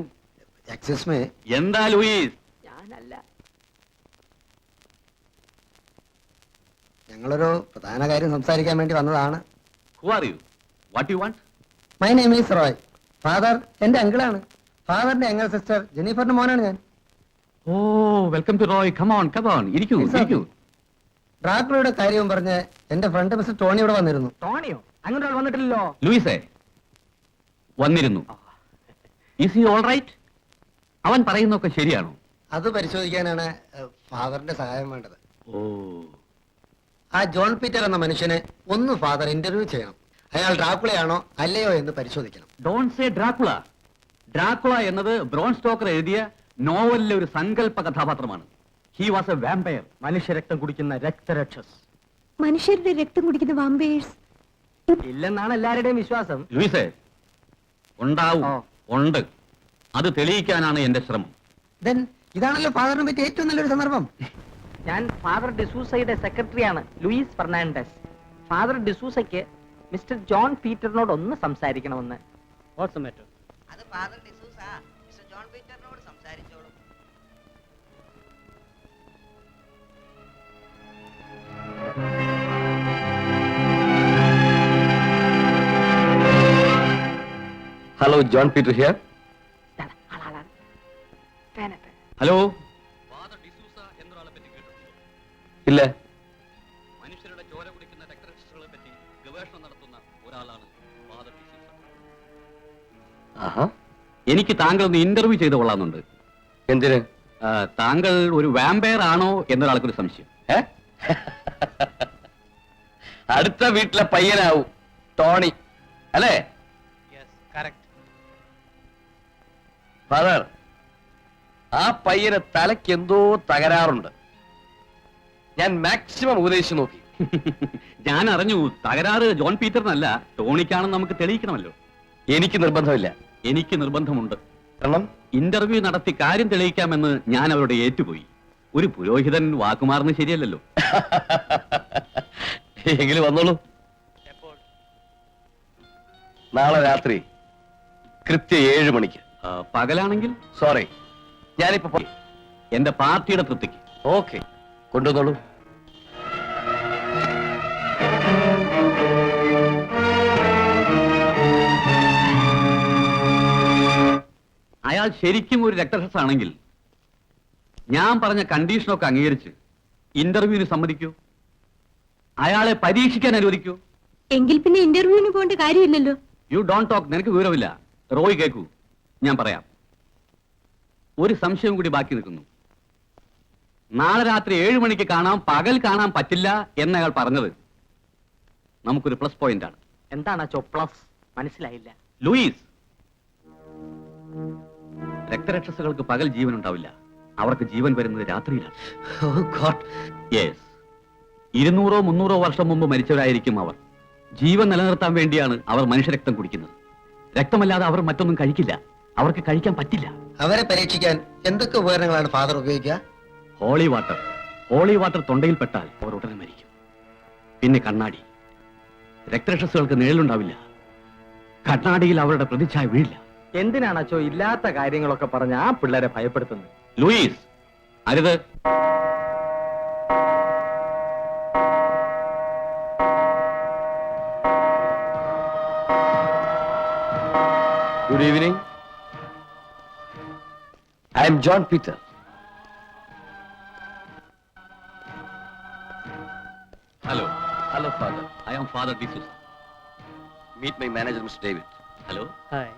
Excuse me. എന്താ ലൂയിസ്? ഞാനല്ല. ഞങ്ങളൊരു പ്രധാന കാര്യം സംസാരിക്കാൻ വേണ്ടി വന്നതാണ്. Who are you? What do you want? My name is Roy. Father എന്റെ അങ്കിളാണ്. ഫാദറിന്റെ അങ്കിൾ സിസ്റ്റർ ജെന്നിഫറിന്റെ മോനാണ് ഞാൻ. Oh, welcome to Roy. Come on, come on. ഇരിക്കൂ, ഇരിക്കൂ. ഡ്രാക്കുളയുടെ കാര്യവും പറഞ്ഞ് എന്റെ ഫ്രണ്ട് മിസ്റ്റർ ടോണി ഇവിടെ വന്നിരുന്നു. ടോണിയോ? അങ്ങനെ ഒരാൾ വന്നിട്ടില്ലല്ലോ. ലൂയിസേ വന്നിരുന്നു. Is he all right? അവൻ പറയുന്നൊക്കെ ശരിയാണോ? അത് പരിശോധിക്കാനാണ് ഫാദറിന്റെ സഹായം വേണ്ടത്. ഓ, ആ ജോൺ പീറ്റർ എന്ന മനുഷ്യനെ ഒന്ന് ഫാദർ ഇന്റർവ്യൂ ചെയ്യണം. അയാൾ ഡ്രാക്കുളയാണോ അല്ലയോ എന്ന് പരിശോധിക്കണം. Don't say Dracula. ഡ്രാക്കുള എന്നത് ബ്രോൺ സ്റ്റോക്കർ എഴുതിയ നോവലിലെ ഒരു സങ്കല്പ കഥാപാത്രമാണ്. He was a vampire. മനുഷ്യരക്തം കുടിക്കുന്ന രക്തരക്ഷസ്. മനുഷ്യരുടെ രക്തം കുടിക്കുന്ന വാമ്പയേഴ്സ് ഇല്ലെന്നാണ് എല്ലാവരുടെയും വിശ്വാസം. ലൂയിസേ, ഉണ്ടാവും, ഉണ്ട്. അത് തെളിയിക്കാനാണ് എന്റെ ശ്രമം. ദെൻ ഇതാണല്ലോ ഫാദറിനെ പറ്റി ഏറ്റവും നല്ലൊരു സന്ദർഭം. ഞാൻ ഫാദർ ഡിസൂസയുടെ സെക്രട്ടറിയാണ്, ലൂയിസ് ഫെർണാണ്ടസ്. ഫാദർ ഡിസൂസയ്ക്ക് മിസ്റ്റർ ജോൺ പീറ്ററിനോട് ഒന്ന് സംസാരിക്കണമെന്ന്. What's matter? അത് ഫാദർ ഡിസൂസ മിസ്റ്റർ ജോൺ പീറ്ററിനോട് സംസാരിച്ചോളൂ. Hello, John Peter here. Hello. ഇല്ല. മനുഷ്യരുടെ ചോര കുടിക്കുന്ന രക്തരക്ഷസുകളെ പറ്റി ഗവേഷണം നടത്തുന്ന ഒരാളാണ് ഫാദർ ഡിസൂസ. ആഹാ. എനിക്ക് താങ്കൾ ഒന്ന് ഇന്റർവ്യൂ ചെയ്ത് കൊള്ളാന്നുണ്ട്. എന്തിന്? താങ്കൾ ഒരു വാമ്പയർ ആണോ എന്നൊരാൾക്കൊരു സംശയം. അടുത്ത വീട്ടിലെ പയ്യനാവും ടോണി, അല്ലേ? ഫാദർ, ആ പയ്യന് തലയ്ക്ക് എന്തോ തകരാറുണ്ട്. ഞാൻ മാക്സിമം ഉപദേശിച്ചു നോക്കി. ഞാൻ അറിഞ്ഞു തകരാറ് ജോൺ പീറ്ററിനല്ല, ടോണിക്കാണെന്ന് നമുക്ക് തെളിയിക്കണമല്ലോ. എനിക്ക് നിർബന്ധമില്ല. എനിക്ക് നിർബന്ധമുണ്ട്. കാരണം ഇന്റർവ്യൂ നടത്തി കാര്യം തെളിയിക്കാമെന്ന് ഞാൻ അവരോട് ഏറ്റുപോയി. ഒരു പുരോഹിതൻ വാക്കുമാറുന്നത് ശരിയല്ലല്ലോ. എങ്കിലും വന്നോളൂ. നാളെ രാത്രി കൃത്യം 7 മണിക്ക്. പകലാണെങ്കിൽ സോറി, ഞാനിപ്പോ എന്റെ പാർട്ടിയുടെ തൃപ്തിക്ക്. ഓക്കെ, കൊണ്ടുവന്നോളൂ. അയാൾ ശരിക്കും ഒരു രക്തരക്ഷസ് ആണെങ്കിൽ ഞാൻ പറഞ്ഞ കണ്ടീഷനൊക്കെ അംഗീകരിച്ച് ഇന്റർവ്യൂവിന് സമ്മതിക്കൂ? അയാളെ പരീക്ഷിക്കാൻ അനുവദിക്കൂ? എങ്കിൽ പിന്നെ ഇന്റർവ്യൂവിന് പോകേണ്ട കാര്യമില്ലല്ലോ. You don't talk. നിനക്ക് വിവരമില്ല. റോയ് കേക്കൂ, ഞാൻ പറയാം. ഒരു സംശയം കൂടി ബാക്കി നിൽക്കുന്നു. നാളെ രാത്രി 7 മണിക്ക് കാണാം, പകൽ കാണാൻ പറ്റില്ല എന്നയാൾ പറഞ്ഞത് നമുക്കൊരു പ്ലസ് പോയിന്റ് ആണ്. എന്താണ് പ്ലസ്? മനസ്സിലായില്ല. ലൂയിസ്, രക്തരക്ഷസുകൾക്ക് പകൽ ജീവൻ ഉണ്ടാവില്ല. അവർക്ക് ജീവൻ വരുന്നത് രാത്രിയിലാണ്. യെസ്, 200-300 വർഷം മുമ്പ് മരിച്ചവരായിരിക്കും അവർ. ജീവൻ നിലനിർത്താൻ വേണ്ടിയാണ് അവർ മനുഷ്യരക്തം കുടിക്കുന്നത്. രക്തമല്ലാതെ അവർ മറ്റൊന്നും കഴിക്കില്ല. അവർക്ക് കഴിക്കാൻ പറ്റില്ല. അവരെ പരീക്ഷിക്കാൻ എന്തൊക്കെ ഉപകരണങ്ങളാണ് ഫാദർ ഉപയോഗിക്കുക? Holy water. ഹോളി വാട്ടർ തൊണ്ടയിൽപ്പെട്ടാൽ അവർ ഉടനെ മരിക്കും. പിന്നെ കണ്ണാടി. രക്തരക്ഷസുകൾക്ക് നിഴലുണ്ടാവില്ല. കണ്ണാടിയിൽ അവരുടെ പ്രതിച്ഛായ വീഴില്ല. എന്തിനാണ് ഇല്ലാത്ത കാര്യങ്ങളൊക്കെ പറഞ്ഞ് ആ പിള്ളേരെ ഭയപ്പെടുത്തുന്നത്? ലൂയിസ്, അരുത്. Good evening. I am John Peter. Hello. Hello, Father. I am Father D'Souza. Meet my manager, Mr. David. Hello. Hi.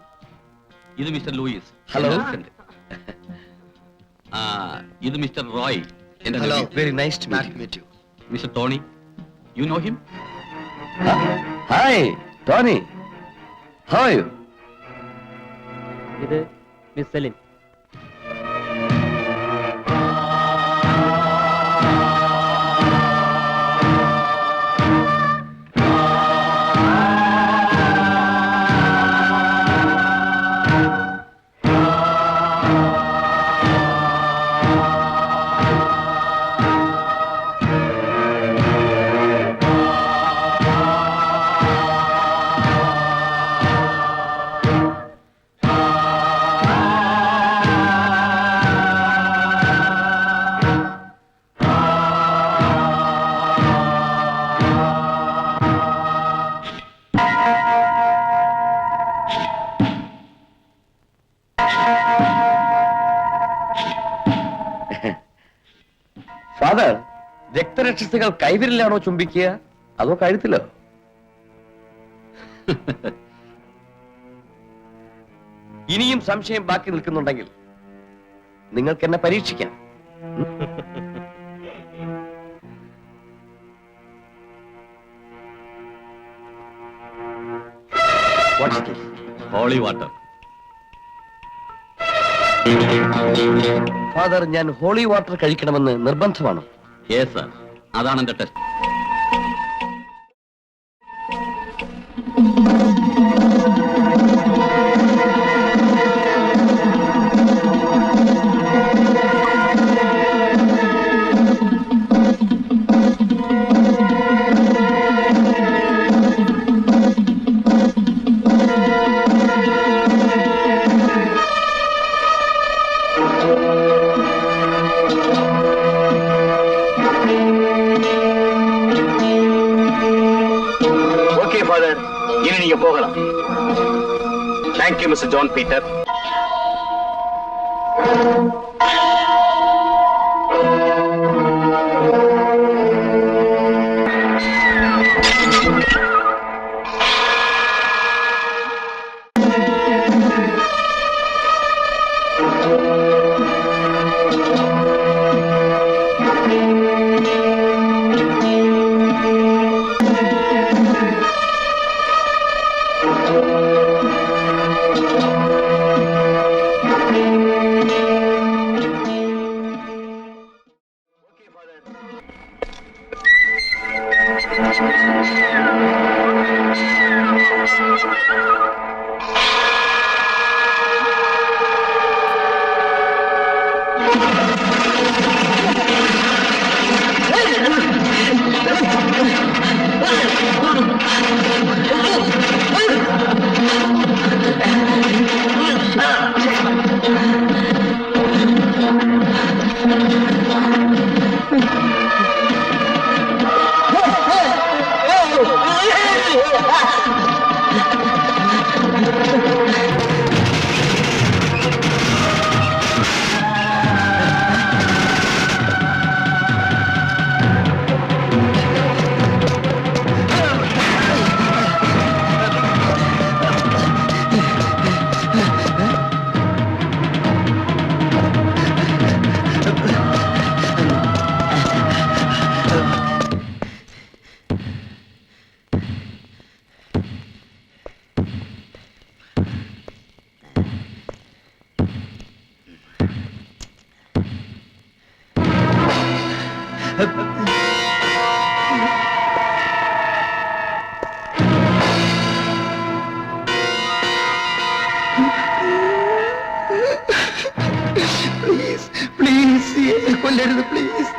ഇത് മിസ്റ്റർ ലൂയിസ്. Hello. എന്റെ assistant. ഇത് മിസ്റ്റർ റോയ്. എന്റെ Hello. nephew. Very nice to Nice to meet you. Mister Tony. You know him? Hi, Tony. How are you? ഇത് miss Celine. Father, രക്തരക്ഷസുകൾ കൈവിരലാണോ ചുംബിക്കുക അതോ കഴുത്തിലോ? ഇനിയും സംശയം ബാക്കി നിൽക്കുന്നുണ്ടെങ്കിൽ നിങ്ങൾക്ക് എന്നെ പരീക്ഷിക്കാം. What's this? Holy water. Father, ഞാൻ ഹോളി വാട്ടർ കഴിക്കണമെന്ന് നിർബന്ധമാണോ? യെസ് സർ, അതാണ് എന്റെ ടെസ്റ്റ്. இனி நீங்க போகலாம். Thank you mister John Peter. Please please എന്നെ കൊല്ലരുത് പ്ലീസ്.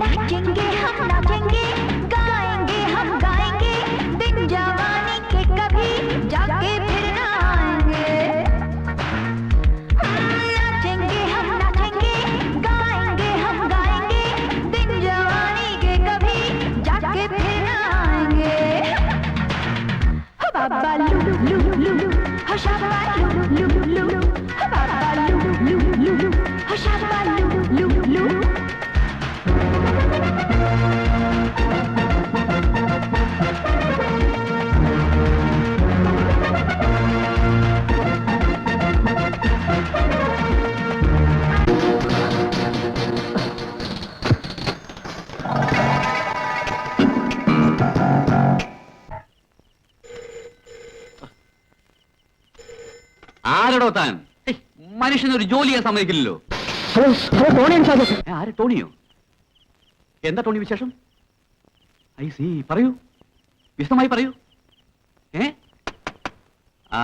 नाचेंगे हम नाचेंगे, गाएंगे हम गाएंगे, दिन जवानी के कभी जाके फिर ना आएंगे। नाचेंगे हम नाचेंगे, गाएंगे हम गाएंगे, दिन जवानी के कभी जाके फिर ना आएंगे। हो बाबा लू लू लू लू, हो शाबा लू लू लू, हो बाबा लू लू लू, हो शाबा लू लू लू। ആരടോ താൻ? മനുഷ്യനൊരു ജോലി ചെയ്യാൻ സമ്മതിക്കില്ലല്ലോ. ആര്? ടോണിയോ? എന്താ ടോണി വിശേഷം? ഐ സി, പറയൂ, വിശദമായി പറയൂ.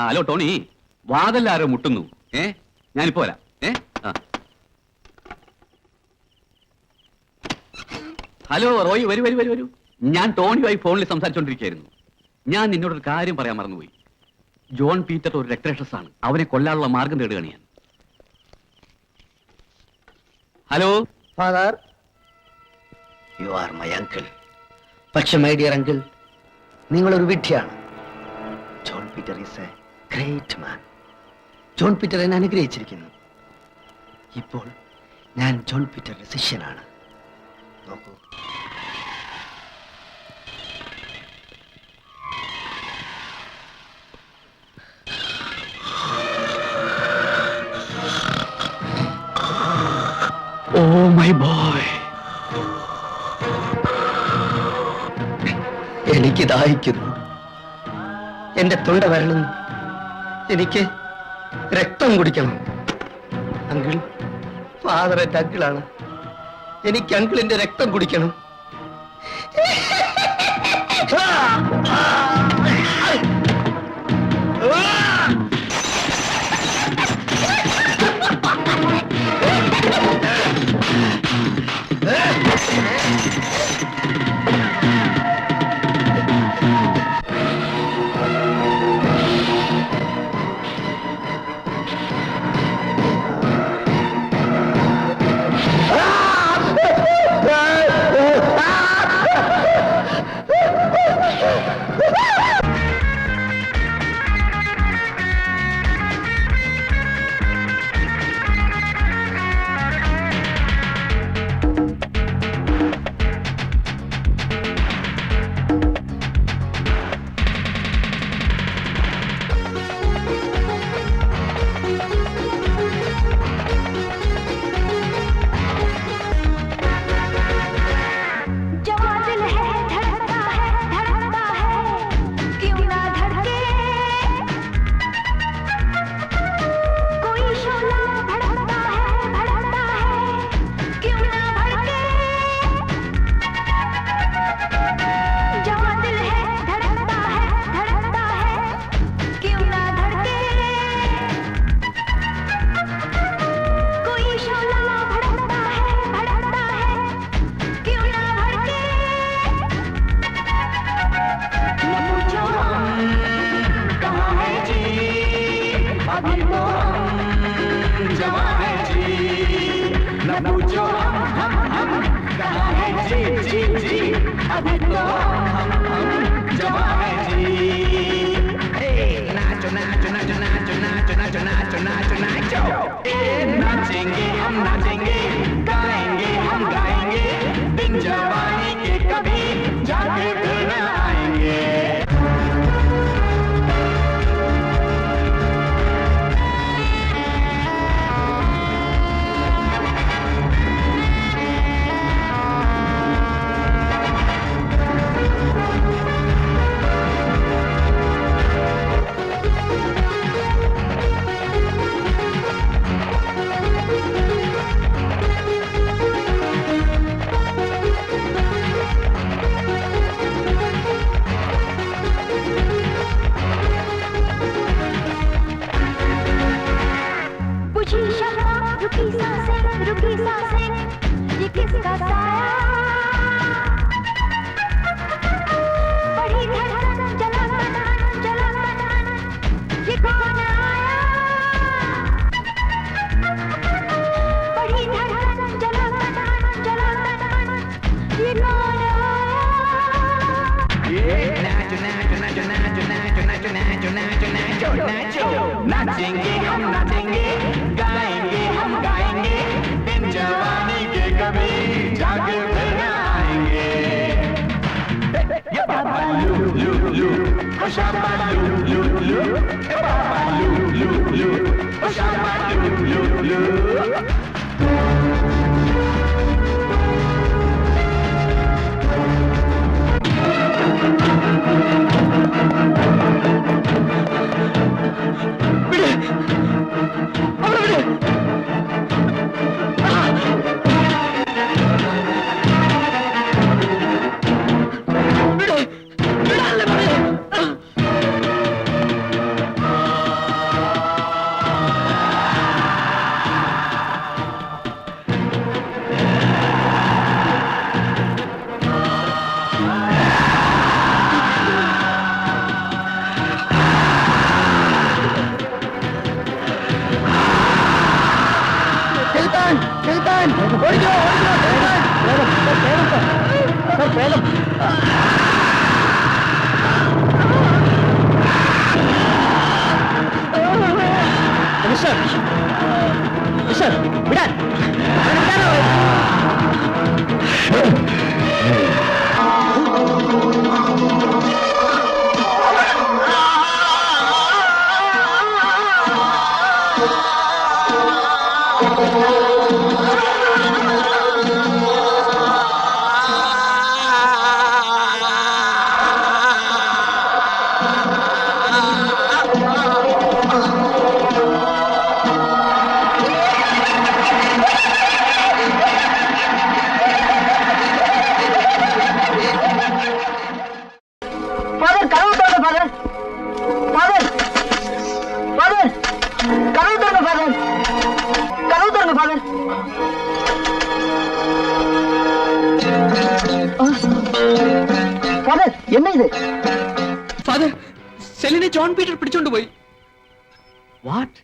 ഹലോ ടോണി, വാതല്ലാരോ മുട്ടുന്നു. ഞാനിപ്പോ വരാം. ഹലോ റോയ്, വരൂ വരൂ വരൂ വരൂ. ഞാൻ ടോണിയുമായി ഫോണിൽ സംസാരിച്ചോണ്ടിരിക്കുകയായിരുന്നു. ഞാൻ നിന്നോടൊരു കാര്യം പറയാൻ മറന്നുപോയി. ജോൺ പീറ്റർ ഒരു രക്തരക്ഷസാണ്. അവനെ കൊല്ലാനുള്ള മാർഗം തേടുകയാണ് ഞാൻ. Hello father, you are my uncle. പക്ഷെ മൈ ഡിയർ അങ്കിൾ, നിങ്ങളൊരു വിഡ്ഢിയാണ്. John Peter is a great man. John Peter എന്നെ അനുഗ്രഹിച്ചിരിക്കുന്നു. ഇപ്പോൾ ഞാൻ ജോൺ പീറ്ററുടെ ശിഷ്യനാണ്. നോക്കൂ, ഓ മൈ ബോയ്. എനിക്ക് ദാഹിക്കുന്നു, എന്റെ തൊണ്ട വരളുന്നു, എനിക്ക് രക്തം കുടിക്കണം. അങ്കിൾ, ഫാദർ എന്റെ അങ്കിളാണ്. എനിക്ക് അങ്കിളിന്റെ രക്തം കുടിക്കണം. न पूछो हम कहाँ है जी जी जी अभी तो हम जवां है जी नाचो नाचो नाचो नाचो नाचो नाचो नाचो नाचो नाचो नाचेंगे हम नाचेंगे गाएंगे हम गाएंगे दिन जवानी के कभी जाके फिर न आएंगे रुकी सांसें ये किसका साया बड़ी धड़कन चला ये कौन आया बड़ी धड़कन चला ये कौन आया नाचो नाचो नाचो नाचो नाचो नाचो नाचो नाचो नाचो नाचो नाचेंगे हम नाचेंगे गाएंगे हम गाएंगे दिन जवानी के कभी जाके फिर न आएंगे ये बाबा लू लू लू ओ शाबा लू लू लू ये बाबा लू लू लू ओ शाबा लू लू लू என்ன இது ஃபாதர் செலினை ஜான் பீட்டர் பிடிச்சோண்டு போய் வாட்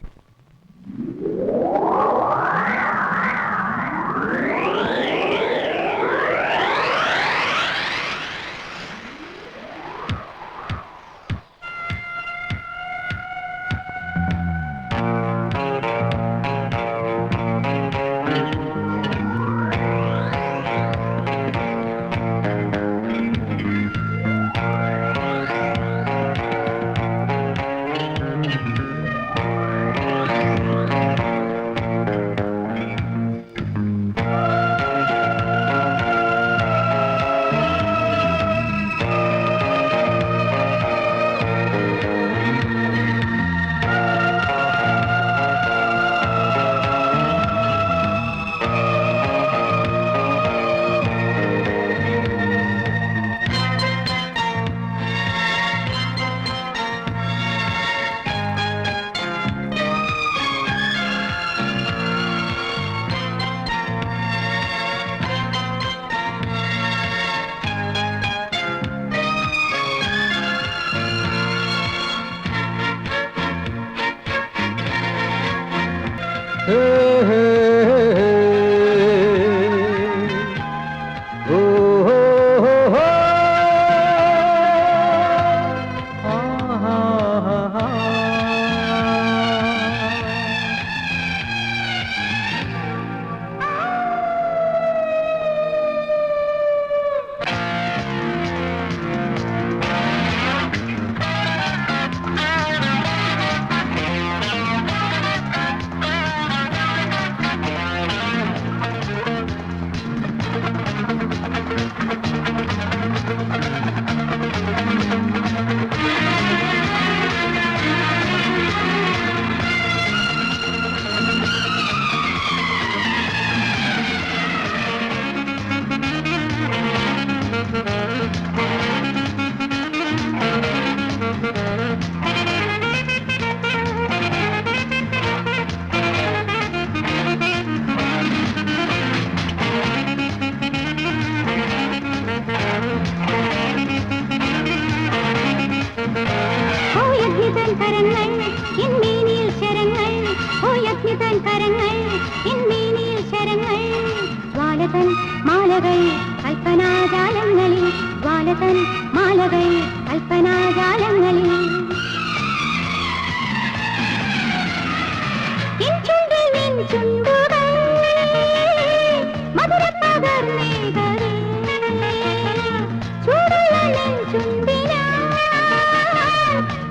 മാലകൾ കൽപ്പനാജാലങ്ങളിൽ ജ്വാലതൻ മാലകൾ കൽപ്പനാജാലങ്ങളിൽ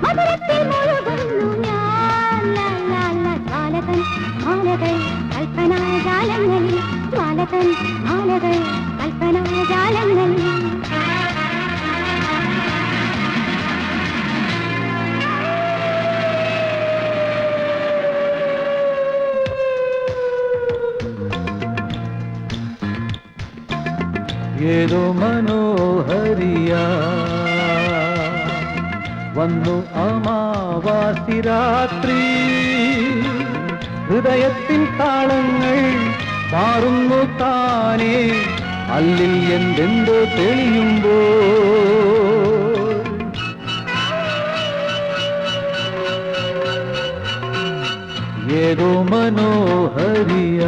മധുരത്തിൽ മുഴുകുന്നു ഞാൻ ജ്വാലതൻ മാലകൾ കൽപ്പനാജാലങ്ങളിൽ ജ്വാലതൻ മാലകൾ കൽപ്പനാജാലങ്ങളിൽ ഏതോ മനോഹരിയ വന്നു അമാവാസി രാത്രി ഹൃദയത്തിൻ താളങ്ങൾ മാറുന്നു താനേ അല്ലിൽ എന്തെന്തോ തെളിയുമ്പോ ഏതോ മനോഹരിയ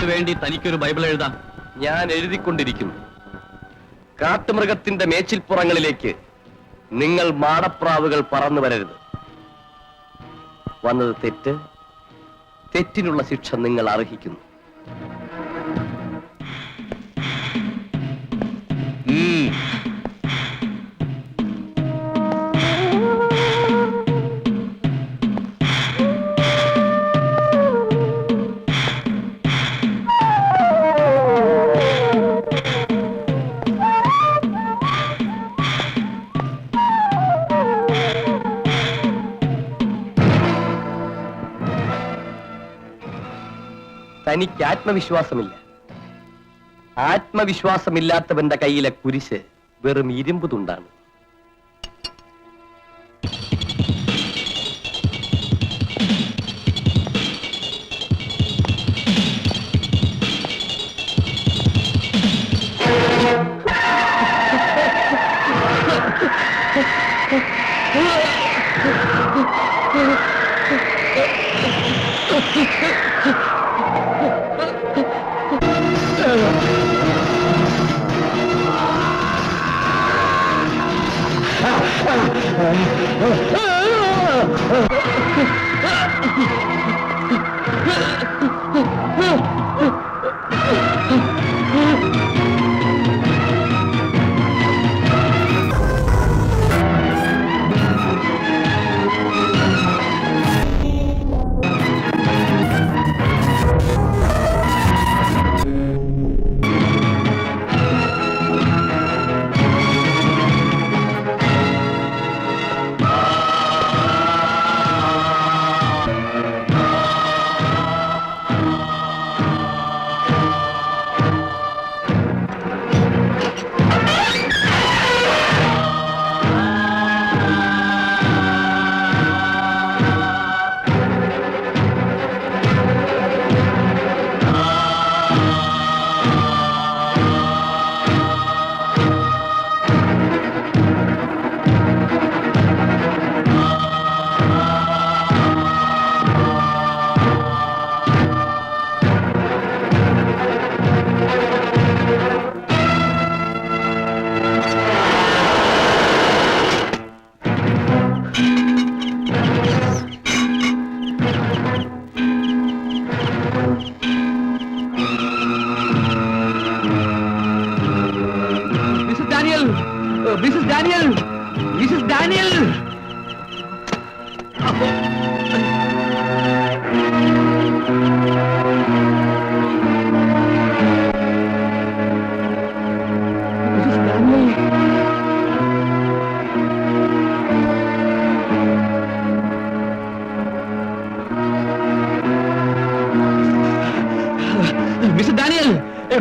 വേണ്ടി തനിക്കൊരു ബൈബിൾ എഴുതാം. ഞാൻ എഴുതിക്കൊണ്ടിരിക്കുന്നു. കാട്ടുമൃഗത്തിന്റെ മേച്ചിൽപ്പുറങ്ങളിലേക്ക് നിങ്ങൾ മാടപ്രാവുകൾ പറന്നു വരരുത്. വന്നത് തെറ്റ്, തെറ്റിനുള്ള ശിക്ഷ നിങ്ങൾ അർഹിക്കുന്നു. തനിക്ക് ആത്മവിശ്വാസമില്ല. ആത്മവിശ്വാസമില്ലാത്തവന്റെ കയ്യിലെ കുരിശ് വെറും ഇരുമ്പ് തുണ്ടാണ്.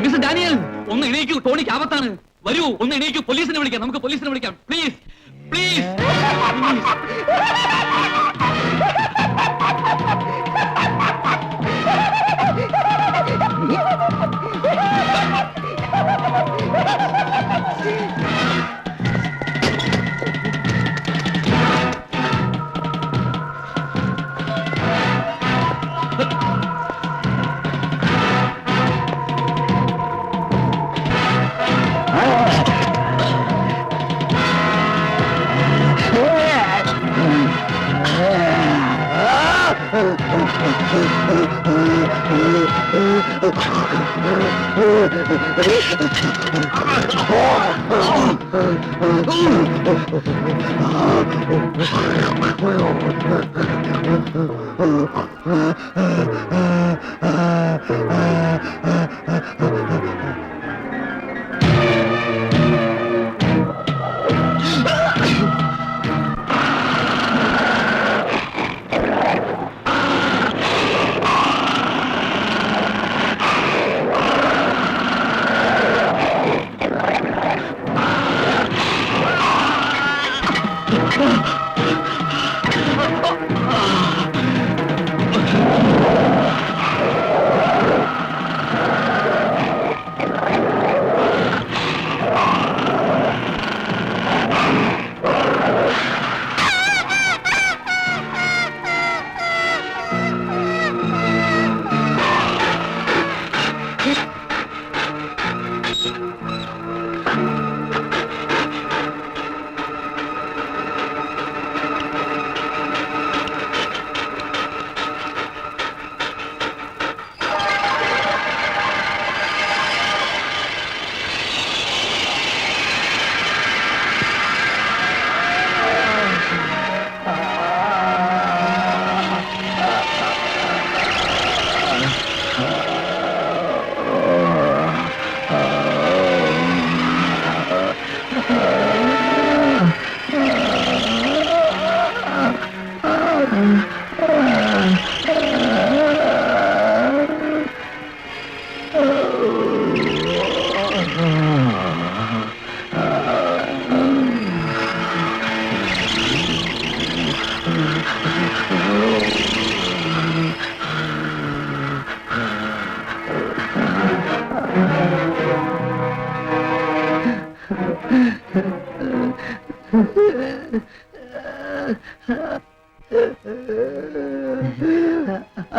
മിസ്റ്റർ ഡാനിയൽ, ഒന്ന് എണീക്കൂ, ടോണിക്ക് ആപത്താണ്. വരൂ, ഒന്ന് എണീക്കൂ, പോലീസിനെ വിളിക്കാം. നമുക്ക് പോലീസിനെ വിളിക്കാം. Please please.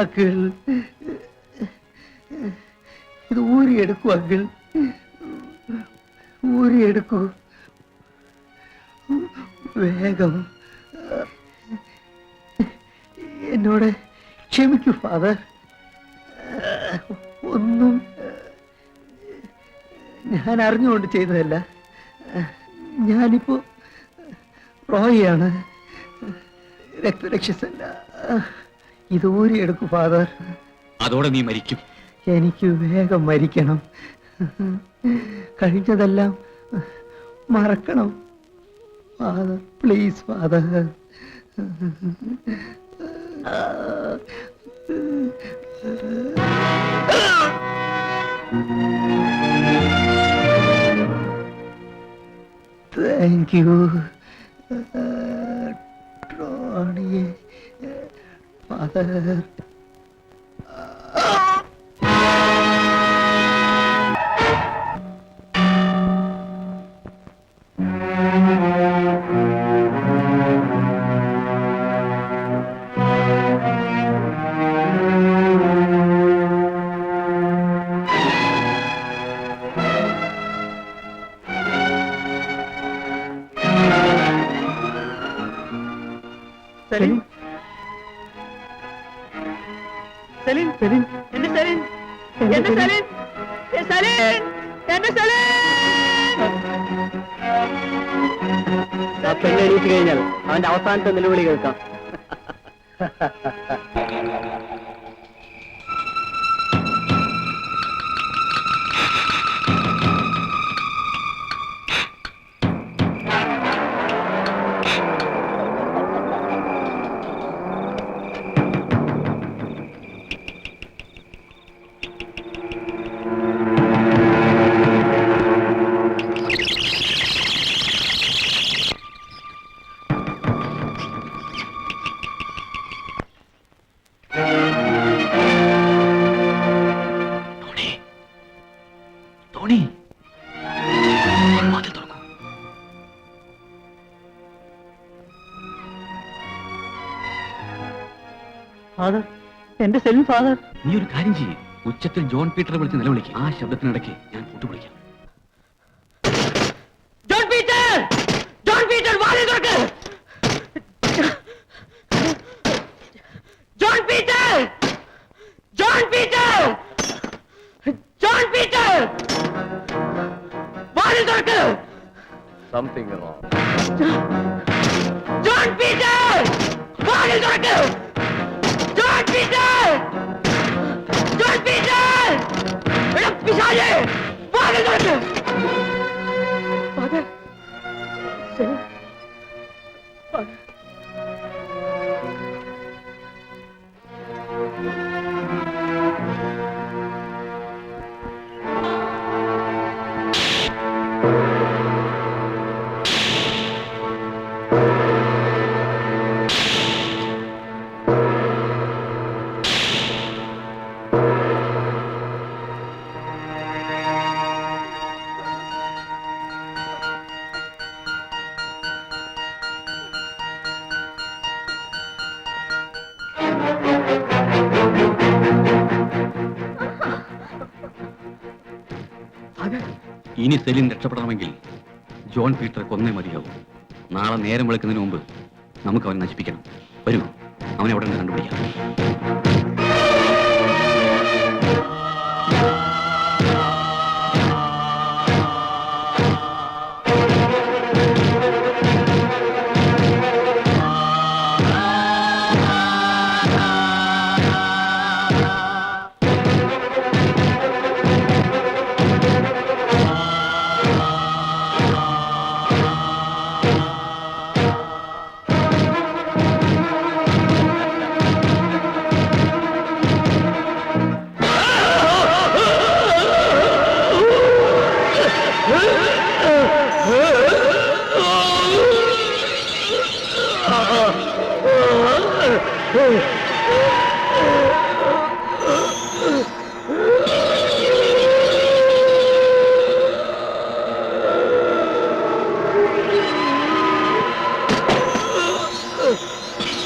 അങ്കിൾ, ഇത് ഊരിയെടുക്കൂ അങ്കിൾ, ഊരിയെടുക്കൂ വേഗം. എന്നോട് ക്ഷമിക്കൂ ഫാദർ. ഒന്നും ഞാൻ അറിഞ്ഞുകൊണ്ട് ചെയ്തതല്ല. ഞാനിപ്പോ റോയിയാണ്, രക്തരക്ഷസല്ല. ഇത് ഊരിയെടുക്കൂ ഫാദർ. അതോടെ നീ മരിക്കും. എനിക്ക് വേഗം മരിക്കണം. കഴിഞ്ഞതെല്ലാം മറക്കണം father. Please father. Thank you Tony father. Salim, Salim, Salim, എന്റെ സലീം, എന്റെ സലീം, സലീം, എന്റെ സലീം. ആ പെണ്ണെണീറ്റ് കഴിഞ്ഞാൽ അവന്റെ അവസാനത്തെ നിലവിളി കേൾക്കാം. ടോണി, ടോണി, വാതിൽ തുറക്കൂ. ഫാദർ, എന്റെ സെലിൻ ഫാദർ. നീ ഒരു കാര്യം ചെയ്യ്, ഉച്ചത്തിൽ ജോൺ പീറ്ററെ വിളിച്ച് നിലവിളിക്കും. ആ ശബ്ദത്തിനിടയ്ക്ക് ഞാൻ കൂട്ടുപിടിക്കാം. ജോൺ പീറ്റർ, ജോൺ പീറ്റർ, വാതിൽ തുറക്ക്. John Peter, John Peter, John Peter, വാതിൽ തുറക്ക്. Something wrong. ജോൺ പീറ്റർ, വാതിൽ തുറക്ക്. ജോൺ പീറ്റർ, ജോൺ പീറ്റർ, എടാ പിശാചേ, വാതിൽ തുറക്ക്. Father, Celine, father. ഇനി സെലിൻ രക്ഷപ്പെടണമെങ്കിൽ ജോൺ പീറ്ററെ കൊന്നേ മതിയാവും. നാളെ നേരം വെളുക്കുന്നതിന് മുമ്പ് നമുക്ക് അവനെ നശിപ്പിക്കണം. വരൂ, അവനെ അവിടെ നിന്ന് കണ്ടുപിടിക്കാം.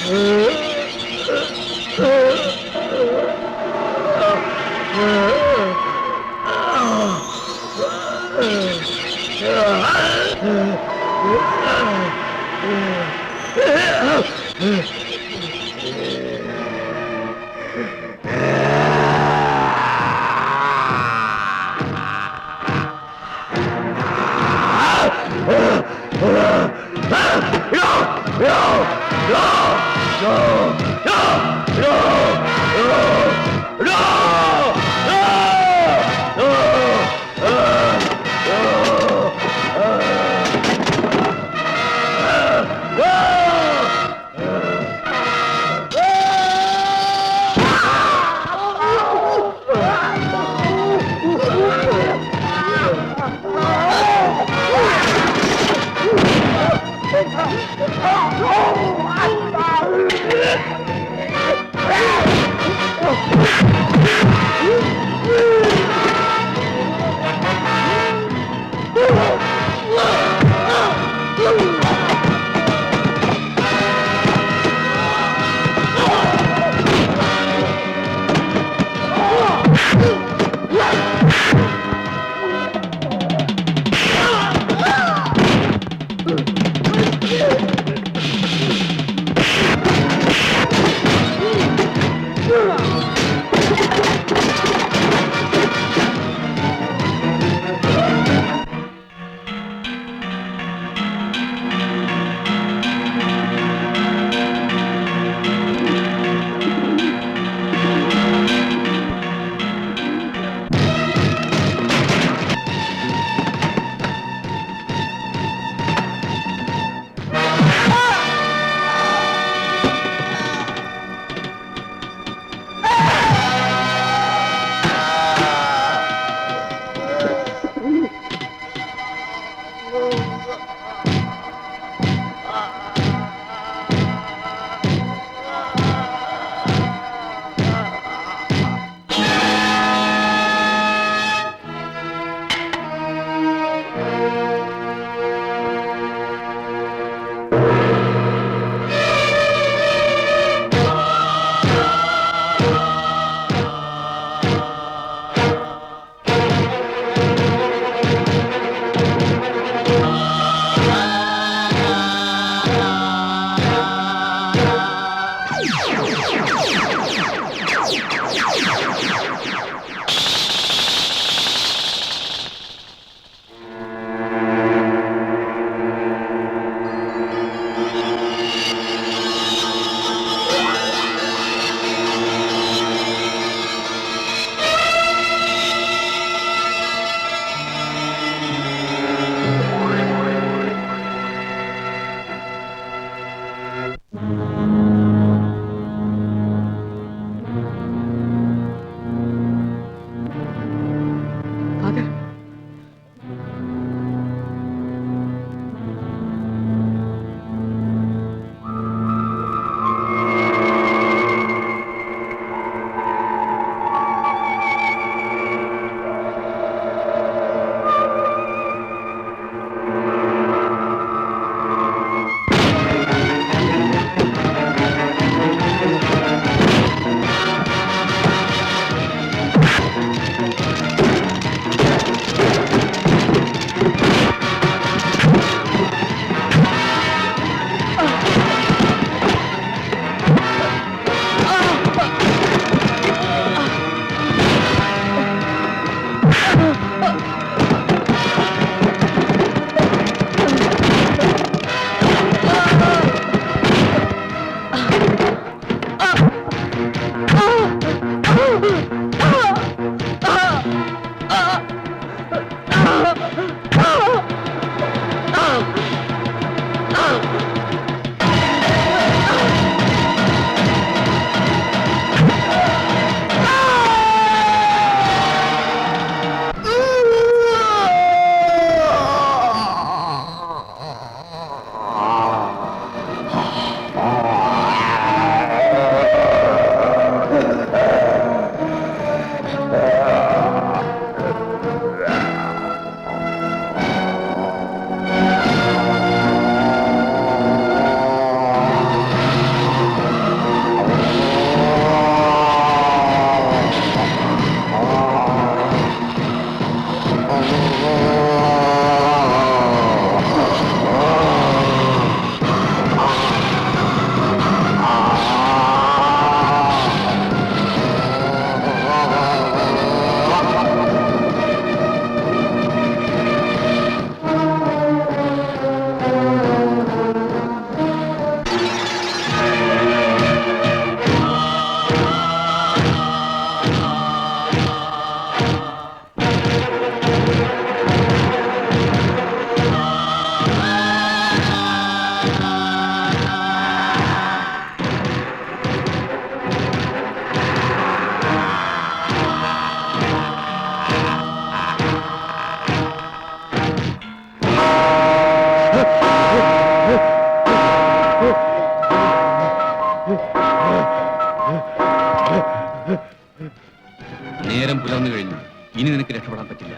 Oh! നേരം പുലർന്നു കഴിഞ്ഞു. ഇനി നിനക്ക് രക്ഷപ്പെടാൻ പറ്റില്ല.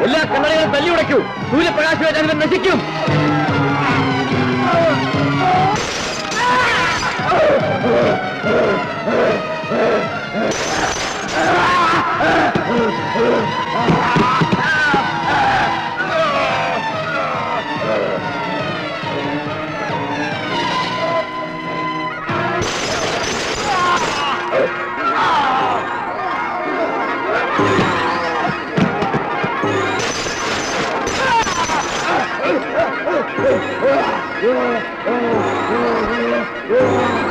എല്ലാ കണ്ണടികളും തല്ലി ഉടയ്ക്കൂ. സൂര്യപ്രകാശം നശിക്കും. Oh,